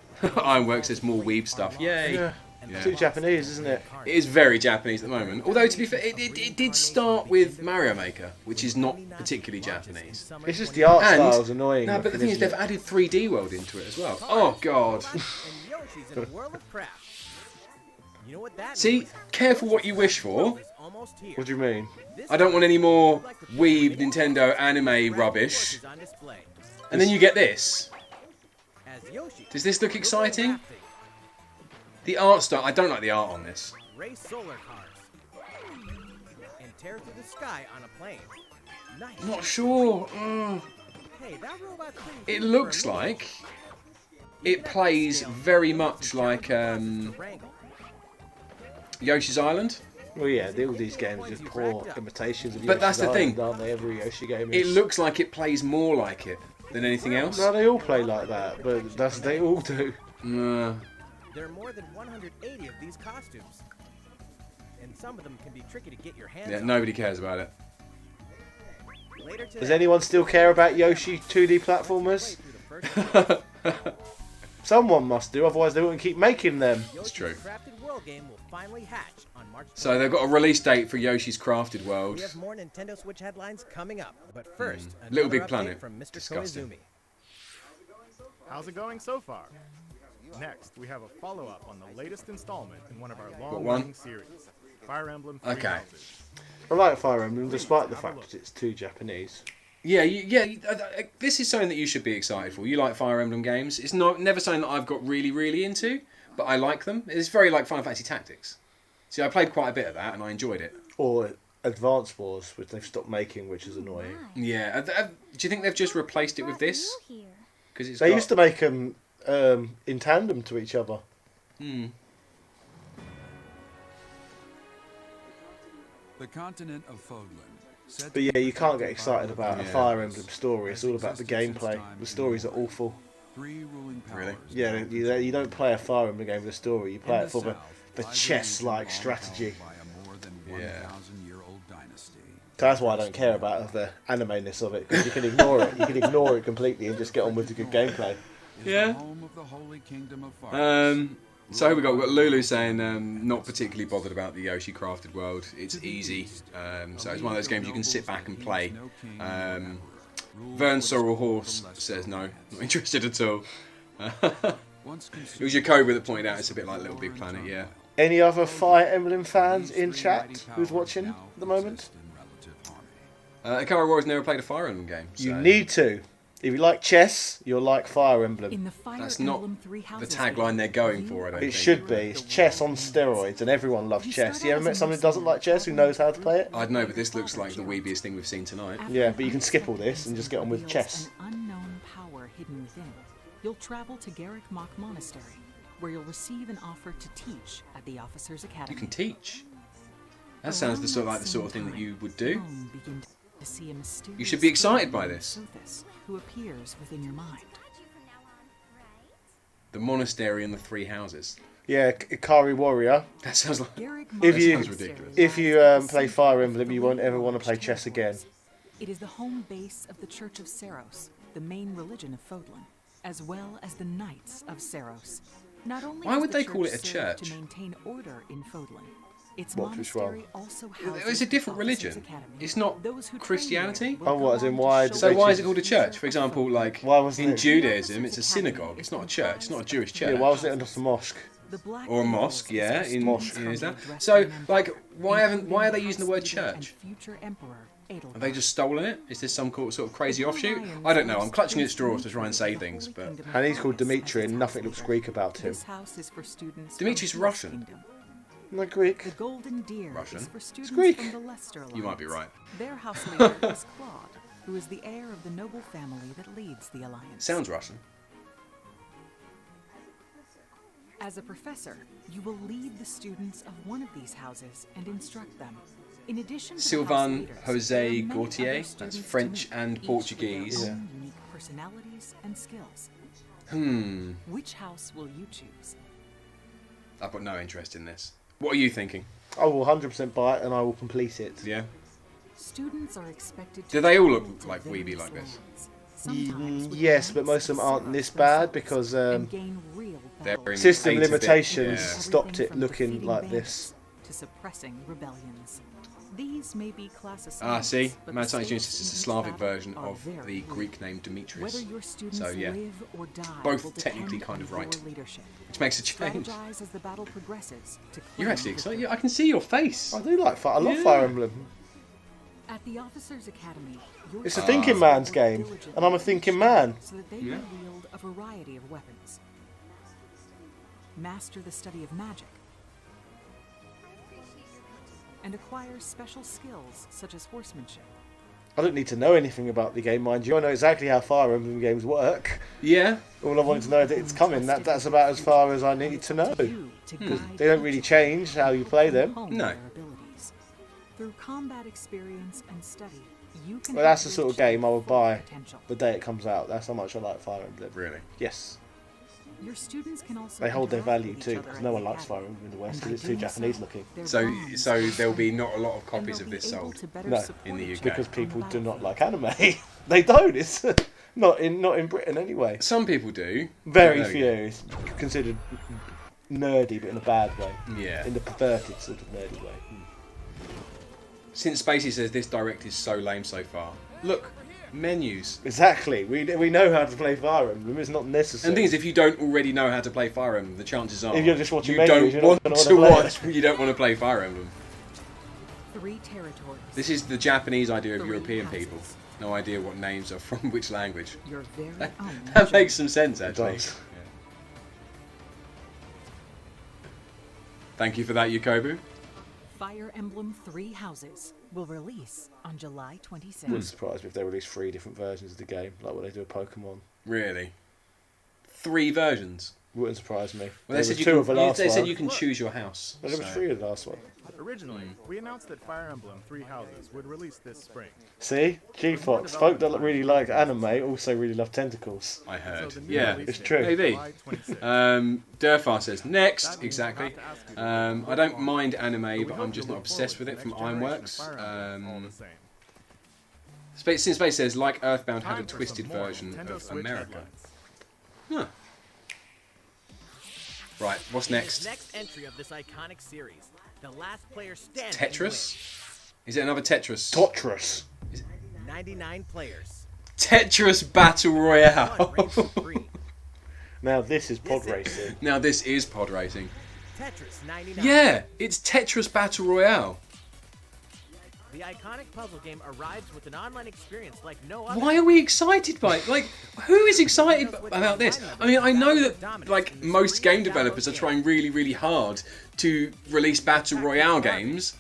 [SPEAKER 2] Ironworks says more weeb stuff. Yay!
[SPEAKER 1] Yeah.
[SPEAKER 2] Yeah.
[SPEAKER 1] Too Japanese, isn't it?
[SPEAKER 2] It is very Japanese at the moment. Although, to be fair, it did start with Mario Maker, which is not particularly Japanese.
[SPEAKER 1] It's just the art
[SPEAKER 2] And-
[SPEAKER 1] style's annoying.
[SPEAKER 2] No, but the thing is,
[SPEAKER 1] isn't
[SPEAKER 2] they've
[SPEAKER 1] it?
[SPEAKER 2] added 3D World into it as well. Oh, God.
[SPEAKER 4] And Yoshi's in a world of crap. You know what that
[SPEAKER 2] See,
[SPEAKER 4] means?
[SPEAKER 2] careful what you wish for.
[SPEAKER 4] It's almost here.
[SPEAKER 1] What do you mean?
[SPEAKER 4] This
[SPEAKER 2] I don't want any more
[SPEAKER 4] time,
[SPEAKER 2] weeb Nintendo anime rubbish.
[SPEAKER 4] is on display.
[SPEAKER 2] And then you get this.
[SPEAKER 4] As Yoshi,
[SPEAKER 2] Does this look exciting?
[SPEAKER 4] rafting,
[SPEAKER 2] The art style, I don't like the art on this.
[SPEAKER 4] race solar cars, and tear through the sky on a plane. Nice.
[SPEAKER 2] Not sure.
[SPEAKER 4] Hey, that robot's pretty
[SPEAKER 2] It
[SPEAKER 4] huge
[SPEAKER 2] looks
[SPEAKER 4] for a movie.
[SPEAKER 2] like it plays very much like
[SPEAKER 4] Wrangle.
[SPEAKER 2] Yoshi's Island.
[SPEAKER 1] Well, yeah, all these games are just poor imitations of
[SPEAKER 2] But that's
[SPEAKER 1] Yoshi's
[SPEAKER 2] the thing.
[SPEAKER 1] Island, aren't they? Every Yoshi game
[SPEAKER 2] It
[SPEAKER 1] is.
[SPEAKER 2] looks like it plays more like it than anything else.
[SPEAKER 1] No, they all play like that, but they all do.
[SPEAKER 4] There are more than 180 of these costumes, and some of them can be tricky to get your hands
[SPEAKER 2] Yeah,
[SPEAKER 4] on.
[SPEAKER 2] nobody cares about it.
[SPEAKER 4] Later today,
[SPEAKER 1] Does anyone still care about Yoshi 2D platformers?
[SPEAKER 4] play through the first
[SPEAKER 1] Someone must do, otherwise they wouldn't keep making them.
[SPEAKER 4] Yoshi's
[SPEAKER 2] true.
[SPEAKER 4] Crafted World game will finally hatch on March 20th.
[SPEAKER 2] So they've got a release date for Yoshi's Crafted World.
[SPEAKER 4] We have more Nintendo Switch headlines coming up, but first,
[SPEAKER 2] Little
[SPEAKER 4] another
[SPEAKER 2] Big
[SPEAKER 4] update
[SPEAKER 2] Planet.
[SPEAKER 4] from Mr.
[SPEAKER 2] Disgusting.
[SPEAKER 4] Koizumi.
[SPEAKER 3] How's it going so far? Next, we have a follow-up on the latest installment in one of our
[SPEAKER 2] one?
[SPEAKER 3] long-running series, Fire Emblem Three
[SPEAKER 2] Okay.
[SPEAKER 3] Houses.
[SPEAKER 1] I like Fire Emblem, despite the fact that it's too Japanese.
[SPEAKER 2] Yeah, this is something that you should be excited for. You like Fire Emblem games. It's never something that I've got really into, but I like them. It's very like Final Fantasy Tactics. See, I played quite a bit of that and I enjoyed it.
[SPEAKER 1] Or Advance Wars, which they've stopped making, which is annoying.
[SPEAKER 2] Yeah. Do you think they've just replaced it with this? Because it's
[SPEAKER 1] They used to make them in tandem to each other.
[SPEAKER 5] The continent of Fodlan. said
[SPEAKER 1] But
[SPEAKER 5] to
[SPEAKER 1] yeah,
[SPEAKER 5] be
[SPEAKER 1] you can't
[SPEAKER 5] protected
[SPEAKER 1] get excited
[SPEAKER 5] by
[SPEAKER 1] about a
[SPEAKER 2] Yeah.
[SPEAKER 1] Fire Emblem story. It's all about the gameplay. The stories are awful.
[SPEAKER 5] three ruling
[SPEAKER 2] Really?
[SPEAKER 5] powers
[SPEAKER 1] Yeah, you don't play a Fire Emblem game with a story. You play
[SPEAKER 5] in
[SPEAKER 1] it for the
[SPEAKER 5] south,
[SPEAKER 1] chess-like
[SPEAKER 5] regions
[SPEAKER 1] strategy.
[SPEAKER 5] all held by a more than
[SPEAKER 2] Yeah.
[SPEAKER 5] 1,000-year-old dynasty.
[SPEAKER 1] So that's why I don't care about the anime-ness of it, because you can ignore it. You can ignore it completely and just get on with the good gameplay.
[SPEAKER 5] Is
[SPEAKER 2] Yeah.
[SPEAKER 5] the home of the holy kingdom of Fire.
[SPEAKER 2] So here we got Lulu saying not particularly bothered about the Yoshi Crafted World. It's easy. So it's one of those games you can sit back and play. Vern Sorrel Horse says no, not interested at all. It was your Cobra that pointed out it's a bit like Little Big Planet, yeah.
[SPEAKER 1] Any other Fire Emblem fans in chat who's watching at the moment?
[SPEAKER 2] Akara Warrior's never played a Fire Emblem game. So
[SPEAKER 1] You need to. If you like chess, you'll like Fire Emblem.
[SPEAKER 6] In the Fire
[SPEAKER 2] that's not
[SPEAKER 6] Emblem Three
[SPEAKER 2] the
[SPEAKER 6] Houses
[SPEAKER 2] tagline they're going for, I don't
[SPEAKER 1] It
[SPEAKER 2] think.
[SPEAKER 1] should be. It's chess on steroids, and everyone loves chess. You ever met someone who doesn't like chess, who knows how to play it?
[SPEAKER 2] I don't know, but this looks like the weebiest thing we've seen tonight.
[SPEAKER 1] Yeah, but you can skip all this and just get on with chess.
[SPEAKER 6] An unknown power hidden within. You'll travel to Garrick Mach Monastery, where you'll receive an offer to teach at the Officers Academy.
[SPEAKER 2] You can teach. That sounds the sort of thing that you would do. You should be excited by this.
[SPEAKER 6] Who appears within your mind.
[SPEAKER 2] The monastery and the three houses.
[SPEAKER 1] Yeah, Ikari Warrior.
[SPEAKER 2] That sounds like.
[SPEAKER 6] Garrick
[SPEAKER 1] If you
[SPEAKER 2] sounds ridiculous.
[SPEAKER 1] if you play Fire Emblem, you won't ever want to play chess again.
[SPEAKER 6] It is the home base of the Church of Seros, the main religion of Fodlan, as well as the Knights of Seros. Not only
[SPEAKER 2] Why
[SPEAKER 6] does
[SPEAKER 2] would
[SPEAKER 6] the
[SPEAKER 2] they call it a
[SPEAKER 6] serve
[SPEAKER 2] church?
[SPEAKER 6] to maintain order in Fodlan, its
[SPEAKER 1] What, which
[SPEAKER 6] monastery
[SPEAKER 1] one?
[SPEAKER 6] also houses
[SPEAKER 2] It's a different
[SPEAKER 6] the Officers
[SPEAKER 2] religion.
[SPEAKER 6] Academy.
[SPEAKER 2] It's not
[SPEAKER 6] Those who train
[SPEAKER 2] Christianity.
[SPEAKER 6] there will
[SPEAKER 1] Oh, what,
[SPEAKER 6] go
[SPEAKER 1] as in
[SPEAKER 6] on to
[SPEAKER 1] why
[SPEAKER 6] show
[SPEAKER 1] do
[SPEAKER 2] So
[SPEAKER 1] they
[SPEAKER 2] why
[SPEAKER 1] choose-
[SPEAKER 2] is it called a church? For example, like
[SPEAKER 1] Why wasn't
[SPEAKER 2] in
[SPEAKER 1] it-
[SPEAKER 2] Judaism, it's a synagogue. It's not a church. It's not a Jewish church.
[SPEAKER 1] Yeah, why wasn't it just a mosque?
[SPEAKER 6] The Black
[SPEAKER 2] Or a
[SPEAKER 6] Hills
[SPEAKER 2] mosque,
[SPEAKER 6] is
[SPEAKER 2] yeah,
[SPEAKER 6] where
[SPEAKER 2] in
[SPEAKER 6] students
[SPEAKER 1] mosque.
[SPEAKER 6] come
[SPEAKER 2] is
[SPEAKER 6] to
[SPEAKER 2] that?
[SPEAKER 6] address
[SPEAKER 2] So,
[SPEAKER 6] the emperor,
[SPEAKER 2] like, why are they
[SPEAKER 6] including
[SPEAKER 2] using the word
[SPEAKER 6] House
[SPEAKER 2] church?
[SPEAKER 6] Leader and future emperor Edelgard.
[SPEAKER 2] Have they just stolen it? Is this some sort of crazy
[SPEAKER 6] The
[SPEAKER 2] offshoot?
[SPEAKER 6] Lions
[SPEAKER 2] I don't know. I'm
[SPEAKER 6] once
[SPEAKER 2] clutching at
[SPEAKER 6] placed
[SPEAKER 2] straws to
[SPEAKER 6] Dimitri
[SPEAKER 2] try and say
[SPEAKER 6] in the
[SPEAKER 2] things,
[SPEAKER 6] Holy
[SPEAKER 2] but
[SPEAKER 6] Kingdom of
[SPEAKER 1] And he's called
[SPEAKER 6] Focus
[SPEAKER 1] Dimitri,
[SPEAKER 6] as
[SPEAKER 1] and
[SPEAKER 6] its
[SPEAKER 1] nothing looks
[SPEAKER 6] capital.
[SPEAKER 1] Greek about him.
[SPEAKER 6] This house is for students
[SPEAKER 2] Dimitri's
[SPEAKER 6] from the
[SPEAKER 2] Russian.
[SPEAKER 6] Kingdom.
[SPEAKER 1] Not Greek.
[SPEAKER 6] The Golden Deer
[SPEAKER 2] Russian.
[SPEAKER 6] is for students
[SPEAKER 1] Greek.
[SPEAKER 6] from the Leicester Alliance.
[SPEAKER 2] you might be right.
[SPEAKER 6] Their house leader is Claude, who is the heir of the noble family that leads the alliance.
[SPEAKER 2] Sounds Russian.
[SPEAKER 6] As a professor, you will lead the students of one of these houses and instruct them. In addition to the house
[SPEAKER 2] Sylvain
[SPEAKER 6] leaders,
[SPEAKER 2] Jose
[SPEAKER 6] there are many
[SPEAKER 2] Gautier,
[SPEAKER 6] other
[SPEAKER 2] that's
[SPEAKER 6] students to
[SPEAKER 2] French
[SPEAKER 6] meet,
[SPEAKER 2] and
[SPEAKER 6] each with
[SPEAKER 2] Portuguese.
[SPEAKER 6] their own unique personalities and skills.
[SPEAKER 2] Hmm.
[SPEAKER 6] Which house will you choose?
[SPEAKER 2] I've got no interest in this. What are you thinking?
[SPEAKER 1] I will 100% buy it and I will complete it.
[SPEAKER 2] Yeah.
[SPEAKER 6] Students are expected to
[SPEAKER 2] Do they all look
[SPEAKER 6] travel to
[SPEAKER 2] like weeby
[SPEAKER 6] various
[SPEAKER 2] like this?
[SPEAKER 6] lands, sometimes with
[SPEAKER 1] Yes, but most of them
[SPEAKER 6] knights
[SPEAKER 1] aren't this
[SPEAKER 6] Seros
[SPEAKER 1] bad
[SPEAKER 6] themselves
[SPEAKER 1] because
[SPEAKER 6] and gain real
[SPEAKER 2] They're
[SPEAKER 6] battle
[SPEAKER 2] in
[SPEAKER 1] system
[SPEAKER 2] 8-bit,
[SPEAKER 1] limitations
[SPEAKER 2] yeah.
[SPEAKER 1] stopped it
[SPEAKER 6] Everything from
[SPEAKER 1] looking
[SPEAKER 6] defeating
[SPEAKER 1] like
[SPEAKER 6] bandits
[SPEAKER 1] this.
[SPEAKER 6] to suppressing rebellions. These may be class
[SPEAKER 2] Ah, see?
[SPEAKER 6] assignments, but
[SPEAKER 2] Mad
[SPEAKER 6] the
[SPEAKER 2] Science Genius
[SPEAKER 6] stakes
[SPEAKER 2] is a
[SPEAKER 6] in each
[SPEAKER 2] Slavic
[SPEAKER 6] battle
[SPEAKER 2] version
[SPEAKER 6] are
[SPEAKER 2] of
[SPEAKER 6] very
[SPEAKER 2] the
[SPEAKER 6] real.
[SPEAKER 2] Greek name Demetrius.
[SPEAKER 6] Whether your students
[SPEAKER 2] So, yeah.
[SPEAKER 6] live or die
[SPEAKER 2] Both
[SPEAKER 6] will
[SPEAKER 2] technically
[SPEAKER 6] depend
[SPEAKER 2] kind of
[SPEAKER 6] on
[SPEAKER 2] right.
[SPEAKER 6] your leadership.
[SPEAKER 2] Which makes a change.
[SPEAKER 6] Strategize as the battle progresses to
[SPEAKER 2] You're
[SPEAKER 6] claim
[SPEAKER 2] actually excited.
[SPEAKER 6] victory.
[SPEAKER 2] I can see your face.
[SPEAKER 1] I do like I love
[SPEAKER 2] Yeah.
[SPEAKER 1] Fire Emblem.
[SPEAKER 6] At the Officers Academy, your
[SPEAKER 1] It's a
[SPEAKER 6] students
[SPEAKER 1] thinking man's
[SPEAKER 6] work
[SPEAKER 1] game,
[SPEAKER 6] diligently
[SPEAKER 1] and I'm a
[SPEAKER 6] with
[SPEAKER 1] thinking
[SPEAKER 6] each
[SPEAKER 1] man.
[SPEAKER 6] other so that they
[SPEAKER 2] Yeah.
[SPEAKER 6] may wield a variety of weapons. Master the study of magic, and acquire special skills such as horsemanship.
[SPEAKER 1] I don't need to know anything about the game, mind you. I know exactly how Fire Emblem games work.
[SPEAKER 2] Yeah.
[SPEAKER 1] All I wanted to know is that it's coming. That's about as far as I need to know. They don't really change how you play them.
[SPEAKER 2] No.
[SPEAKER 6] Abilities. Through combat experience and study, you can
[SPEAKER 1] Well, that's the
[SPEAKER 6] help
[SPEAKER 1] sort of
[SPEAKER 6] reach
[SPEAKER 1] game I
[SPEAKER 6] their
[SPEAKER 1] would
[SPEAKER 6] full
[SPEAKER 1] buy
[SPEAKER 6] potential.
[SPEAKER 1] the day it comes out. That's how much I like Fire Emblem.
[SPEAKER 2] Really?
[SPEAKER 1] Yes.
[SPEAKER 6] Your students can also
[SPEAKER 1] They hold their
[SPEAKER 6] interact
[SPEAKER 1] value
[SPEAKER 6] with
[SPEAKER 1] too,
[SPEAKER 6] each other
[SPEAKER 1] because
[SPEAKER 6] at
[SPEAKER 1] no
[SPEAKER 6] the
[SPEAKER 1] one likes
[SPEAKER 6] academy.
[SPEAKER 1] Fire Emblem in the West
[SPEAKER 6] And
[SPEAKER 1] because it's
[SPEAKER 6] by
[SPEAKER 1] too
[SPEAKER 6] doing
[SPEAKER 1] Japanese
[SPEAKER 6] so,
[SPEAKER 1] looking.
[SPEAKER 6] their
[SPEAKER 2] So
[SPEAKER 6] bonds
[SPEAKER 2] so
[SPEAKER 6] will
[SPEAKER 2] there'll be
[SPEAKER 6] strengthen,
[SPEAKER 2] not a lot of
[SPEAKER 6] and
[SPEAKER 2] copies
[SPEAKER 6] they'll
[SPEAKER 2] of
[SPEAKER 6] be
[SPEAKER 2] this
[SPEAKER 6] able
[SPEAKER 2] sold.
[SPEAKER 6] to better
[SPEAKER 1] No.
[SPEAKER 6] support
[SPEAKER 2] In the
[SPEAKER 6] each
[SPEAKER 2] UK.
[SPEAKER 6] other
[SPEAKER 1] Because
[SPEAKER 6] on
[SPEAKER 1] people
[SPEAKER 6] the
[SPEAKER 1] do not
[SPEAKER 6] battlefield.
[SPEAKER 1] like anime. They don't. It's not in Britain anyway.
[SPEAKER 2] Some people do.
[SPEAKER 1] Very
[SPEAKER 2] There we
[SPEAKER 1] few.
[SPEAKER 2] go.
[SPEAKER 1] It's considered nerdy, but in a bad way.
[SPEAKER 2] Yeah.
[SPEAKER 1] In the perverted sort of nerdy way.
[SPEAKER 2] Since Spacey says this direct is so lame so far. Look, menus.
[SPEAKER 1] Exactly. We know how to play Fire Emblem. It's not necessary.
[SPEAKER 2] And the thing is, if you don't already know how to play Fire Emblem, the chances are
[SPEAKER 1] If you're just watching
[SPEAKER 2] you
[SPEAKER 1] menus,
[SPEAKER 2] don't
[SPEAKER 1] you're
[SPEAKER 2] want
[SPEAKER 1] not
[SPEAKER 2] to
[SPEAKER 1] gonna wanna play
[SPEAKER 2] watch. You don't want to play Fire Emblem.
[SPEAKER 6] 3 territories.
[SPEAKER 2] This is the Japanese idea of
[SPEAKER 6] 3
[SPEAKER 2] European
[SPEAKER 6] houses.
[SPEAKER 2] people. No idea what names are from which language.
[SPEAKER 6] Your very own.
[SPEAKER 2] That makes some sense, actually.
[SPEAKER 1] does.
[SPEAKER 2] Yeah. Thank you for that, Yukobu.
[SPEAKER 6] Fire Emblem 3 Houses will release on July 26th.
[SPEAKER 1] Wouldn't surprise me if they release 3 different versions of the game, like what they do with Pokemon.
[SPEAKER 2] Really? 3 versions.
[SPEAKER 1] Wouldn't surprise me.
[SPEAKER 2] Well,
[SPEAKER 1] There
[SPEAKER 2] they said
[SPEAKER 1] were
[SPEAKER 2] you
[SPEAKER 1] 2
[SPEAKER 2] can.
[SPEAKER 1] of the last
[SPEAKER 2] They said
[SPEAKER 1] one.
[SPEAKER 2] you can choose your house.
[SPEAKER 1] Well, there was
[SPEAKER 2] so-
[SPEAKER 1] 3 of the last one.
[SPEAKER 3] Originally, we announced that Fire Emblem 3 Houses would release this spring.
[SPEAKER 1] See? G-Fox. Folk that really like anime also really love tentacles.
[SPEAKER 2] I heard.
[SPEAKER 3] So the new
[SPEAKER 2] Yeah.
[SPEAKER 3] release
[SPEAKER 1] It's
[SPEAKER 3] date
[SPEAKER 1] true.
[SPEAKER 3] is
[SPEAKER 2] Maybe.
[SPEAKER 3] July 26th.
[SPEAKER 2] Durfar says
[SPEAKER 3] That
[SPEAKER 2] next.
[SPEAKER 3] means we'll
[SPEAKER 2] Exactly.
[SPEAKER 3] have to ask you to
[SPEAKER 2] I don't mind
[SPEAKER 3] But
[SPEAKER 2] anime,
[SPEAKER 3] we
[SPEAKER 2] but
[SPEAKER 3] hope
[SPEAKER 2] I'm just
[SPEAKER 3] you'll
[SPEAKER 2] not
[SPEAKER 3] look
[SPEAKER 2] obsessed
[SPEAKER 3] forward
[SPEAKER 2] with it
[SPEAKER 3] to
[SPEAKER 2] from
[SPEAKER 3] the next generation of
[SPEAKER 2] Ironworks.
[SPEAKER 3] Fire Emblem all the same.
[SPEAKER 2] Since Space says like Earthbound had a
[SPEAKER 3] Time for
[SPEAKER 2] twisted
[SPEAKER 3] some more
[SPEAKER 2] version
[SPEAKER 3] Nintendo
[SPEAKER 2] of
[SPEAKER 3] Switch
[SPEAKER 2] America.
[SPEAKER 3] headlines.
[SPEAKER 2] Huh. Right. What's next?
[SPEAKER 4] Next entry of this iconic series. The last player standing.
[SPEAKER 2] Tetris. Is it another Tetris?
[SPEAKER 1] Tetris.
[SPEAKER 4] 99 players.
[SPEAKER 2] Tetris Battle Royale.
[SPEAKER 4] One ranks of 3.
[SPEAKER 1] Now this is pod
[SPEAKER 4] This is-
[SPEAKER 1] racing.
[SPEAKER 2] Now this is pod racing.
[SPEAKER 4] Tetris 99.
[SPEAKER 2] Yeah, it's Tetris Battle Royale.
[SPEAKER 4] The iconic puzzle game arrives with an online experience like no other.
[SPEAKER 2] Why are we excited by it? Like, who is excited about this? I mean, I know that like most game developers are trying really, really hard to release Battle Royale games.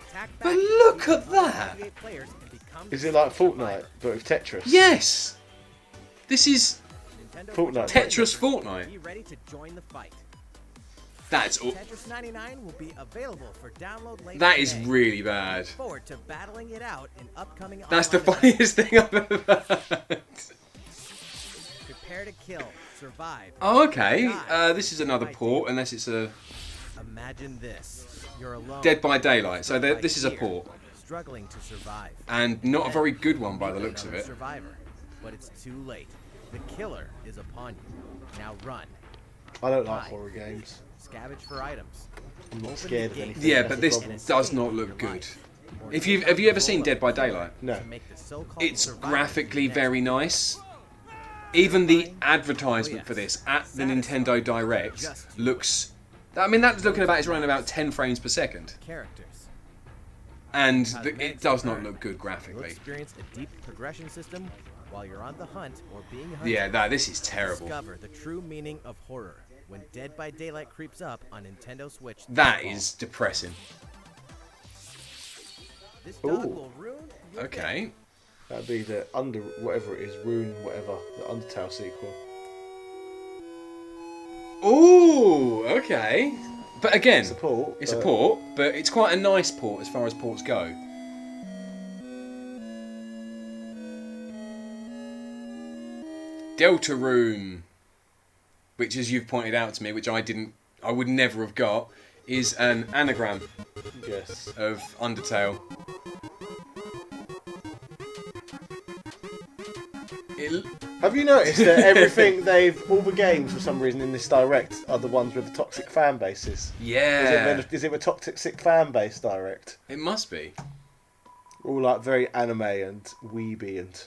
[SPEAKER 4] Attack back
[SPEAKER 2] But look at
[SPEAKER 4] to
[SPEAKER 2] that.
[SPEAKER 4] 98 players and become
[SPEAKER 1] Is it like Fortnite, but with Tetris?
[SPEAKER 2] Yes! This is
[SPEAKER 4] Nintendo
[SPEAKER 1] Fortnite.
[SPEAKER 2] Tetris Fortnite.
[SPEAKER 4] Be ready to join the fight.
[SPEAKER 2] That's all.
[SPEAKER 4] Tetris 99 will be available for download later
[SPEAKER 2] That is
[SPEAKER 4] today.
[SPEAKER 2] really bad.
[SPEAKER 4] Look forward to battling it out in upcoming
[SPEAKER 2] That's the
[SPEAKER 4] online
[SPEAKER 2] funniest thing I've ever heard.
[SPEAKER 4] events. Prepare to kill, survive.
[SPEAKER 2] Oh, okay. This is another port, unless it's a
[SPEAKER 4] Imagine this. You're alone.
[SPEAKER 2] Dead by Daylight. So
[SPEAKER 4] Right
[SPEAKER 2] this is a
[SPEAKER 4] here,
[SPEAKER 2] port,
[SPEAKER 4] Struggling to survive.
[SPEAKER 2] and not a very good one by the
[SPEAKER 4] Meet
[SPEAKER 2] looks of
[SPEAKER 4] another
[SPEAKER 2] it.
[SPEAKER 4] Survivor, but it's too late. The killer is upon you. Now run.
[SPEAKER 1] I don't like horror games.
[SPEAKER 4] Scavenge for items.
[SPEAKER 1] I'm not
[SPEAKER 4] Open
[SPEAKER 1] scared
[SPEAKER 4] the
[SPEAKER 1] of
[SPEAKER 4] gate.
[SPEAKER 1] anything.
[SPEAKER 2] Yeah,
[SPEAKER 1] that's
[SPEAKER 2] but
[SPEAKER 1] the
[SPEAKER 2] this
[SPEAKER 1] problem.
[SPEAKER 2] does not look good. Have you ever seen Dead by Daylight?
[SPEAKER 1] No.
[SPEAKER 4] To make the so-called
[SPEAKER 2] It's
[SPEAKER 4] survivor
[SPEAKER 2] graphically
[SPEAKER 4] next
[SPEAKER 2] very nice. Even the advertisement for this at the Nintendo Direct looks. I mean, that's looking about. It's running about 10 frames per second,
[SPEAKER 4] characters.
[SPEAKER 2] and
[SPEAKER 4] How
[SPEAKER 2] it
[SPEAKER 4] minutes
[SPEAKER 2] does not
[SPEAKER 4] burn.
[SPEAKER 2] look good
[SPEAKER 4] You'll
[SPEAKER 2] graphically.
[SPEAKER 4] experience a deep progression system while you're on the hunt or being hunted.
[SPEAKER 2] Yeah, this is terrible.
[SPEAKER 4] Discover the true meaning of horror when Dead by Daylight creeps up on Nintendo Switch.
[SPEAKER 2] That
[SPEAKER 4] this fall.
[SPEAKER 2] is depressing.
[SPEAKER 4] This dog
[SPEAKER 1] Ooh.
[SPEAKER 4] will ruin your day.
[SPEAKER 2] Okay.
[SPEAKER 1] That'd be the whatever it is, Rune whatever, the Undertale sequel.
[SPEAKER 2] Ooh, okay. But again,
[SPEAKER 1] It's a port.
[SPEAKER 2] it's a port, but it's quite a nice port as far as ports go. Deltarune, which as you've pointed out to me, which I would never have got, is an anagram
[SPEAKER 1] Yes. Have you noticed that all the games for some reason in this direct are the ones with the toxic fan bases?
[SPEAKER 2] Yeah.
[SPEAKER 1] Is it the toxic fan base direct?
[SPEAKER 2] It must be.
[SPEAKER 1] All like very anime and weeby and.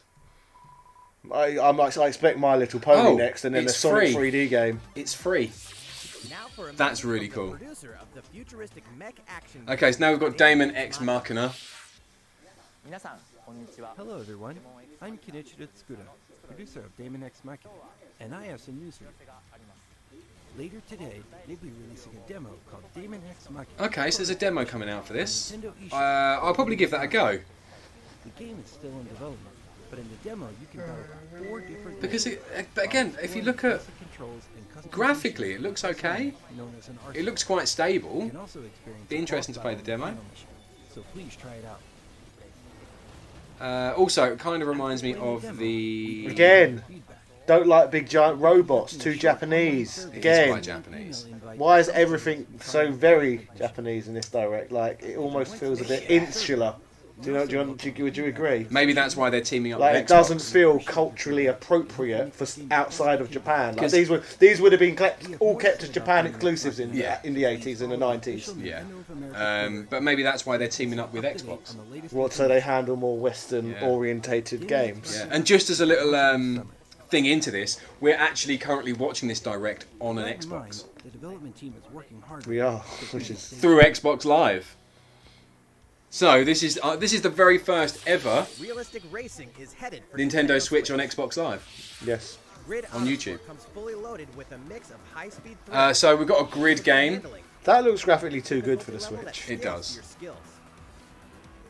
[SPEAKER 1] I expect My Little Pony next, and then a Sonic 3D game.
[SPEAKER 2] It's free.
[SPEAKER 4] Now for a
[SPEAKER 2] That's
[SPEAKER 4] mention
[SPEAKER 2] really
[SPEAKER 4] of the
[SPEAKER 2] cool.
[SPEAKER 4] producer of the futuristic mech action
[SPEAKER 2] Okay, so now we've got Damon X Machina.
[SPEAKER 7] Hello everyone, I'm Kenichiro Tsukura, producer of Damon X Machina, and I have some news for you. Later today, we'll be releasing a demo called Damon X Machina.
[SPEAKER 2] Okay, so there's a demo coming out for this. I'll probably give that a go.
[SPEAKER 7] The game is still in development, but in the demo you can develop 4 different
[SPEAKER 2] Because, but again, if you look at graphically, it looks okay. It looks quite stable.
[SPEAKER 7] You can also experience
[SPEAKER 2] Be interesting to play the demo.
[SPEAKER 7] So please try it out.
[SPEAKER 2] Also, it kind of reminds me of the...
[SPEAKER 1] Again, don't like big giant robots, too Japanese.
[SPEAKER 2] It is
[SPEAKER 1] Again,
[SPEAKER 2] quite Japanese.
[SPEAKER 1] why is everything so very Japanese in this direct? Like, it almost feels a bit insular. Would you agree?
[SPEAKER 2] Maybe that's why they're teaming up
[SPEAKER 1] Like,
[SPEAKER 2] with
[SPEAKER 1] it
[SPEAKER 2] Xbox.
[SPEAKER 1] doesn't feel culturally appropriate for outside of Japan. Like, these would have been all kept as Japan exclusives in the 80s and the 90s.
[SPEAKER 2] Yeah. But maybe that's why they're teaming up with Xbox.
[SPEAKER 1] What, so they handle more Western orientated games.
[SPEAKER 2] Yeah. And just as a little thing into this, we're actually currently watching this direct on an Xbox.
[SPEAKER 7] The development team is working hard.
[SPEAKER 1] We are, which is
[SPEAKER 2] through Xbox Live. So this is the very first ever
[SPEAKER 4] realistic racing is headed for
[SPEAKER 2] Nintendo Switch on Xbox Live.
[SPEAKER 1] Yes.
[SPEAKER 4] Grid
[SPEAKER 2] on YouTube.
[SPEAKER 4] Comes fully loaded with a mix of high-speed
[SPEAKER 2] so we've got a grid game.
[SPEAKER 1] That looks graphically too good for the Switch.
[SPEAKER 2] It does.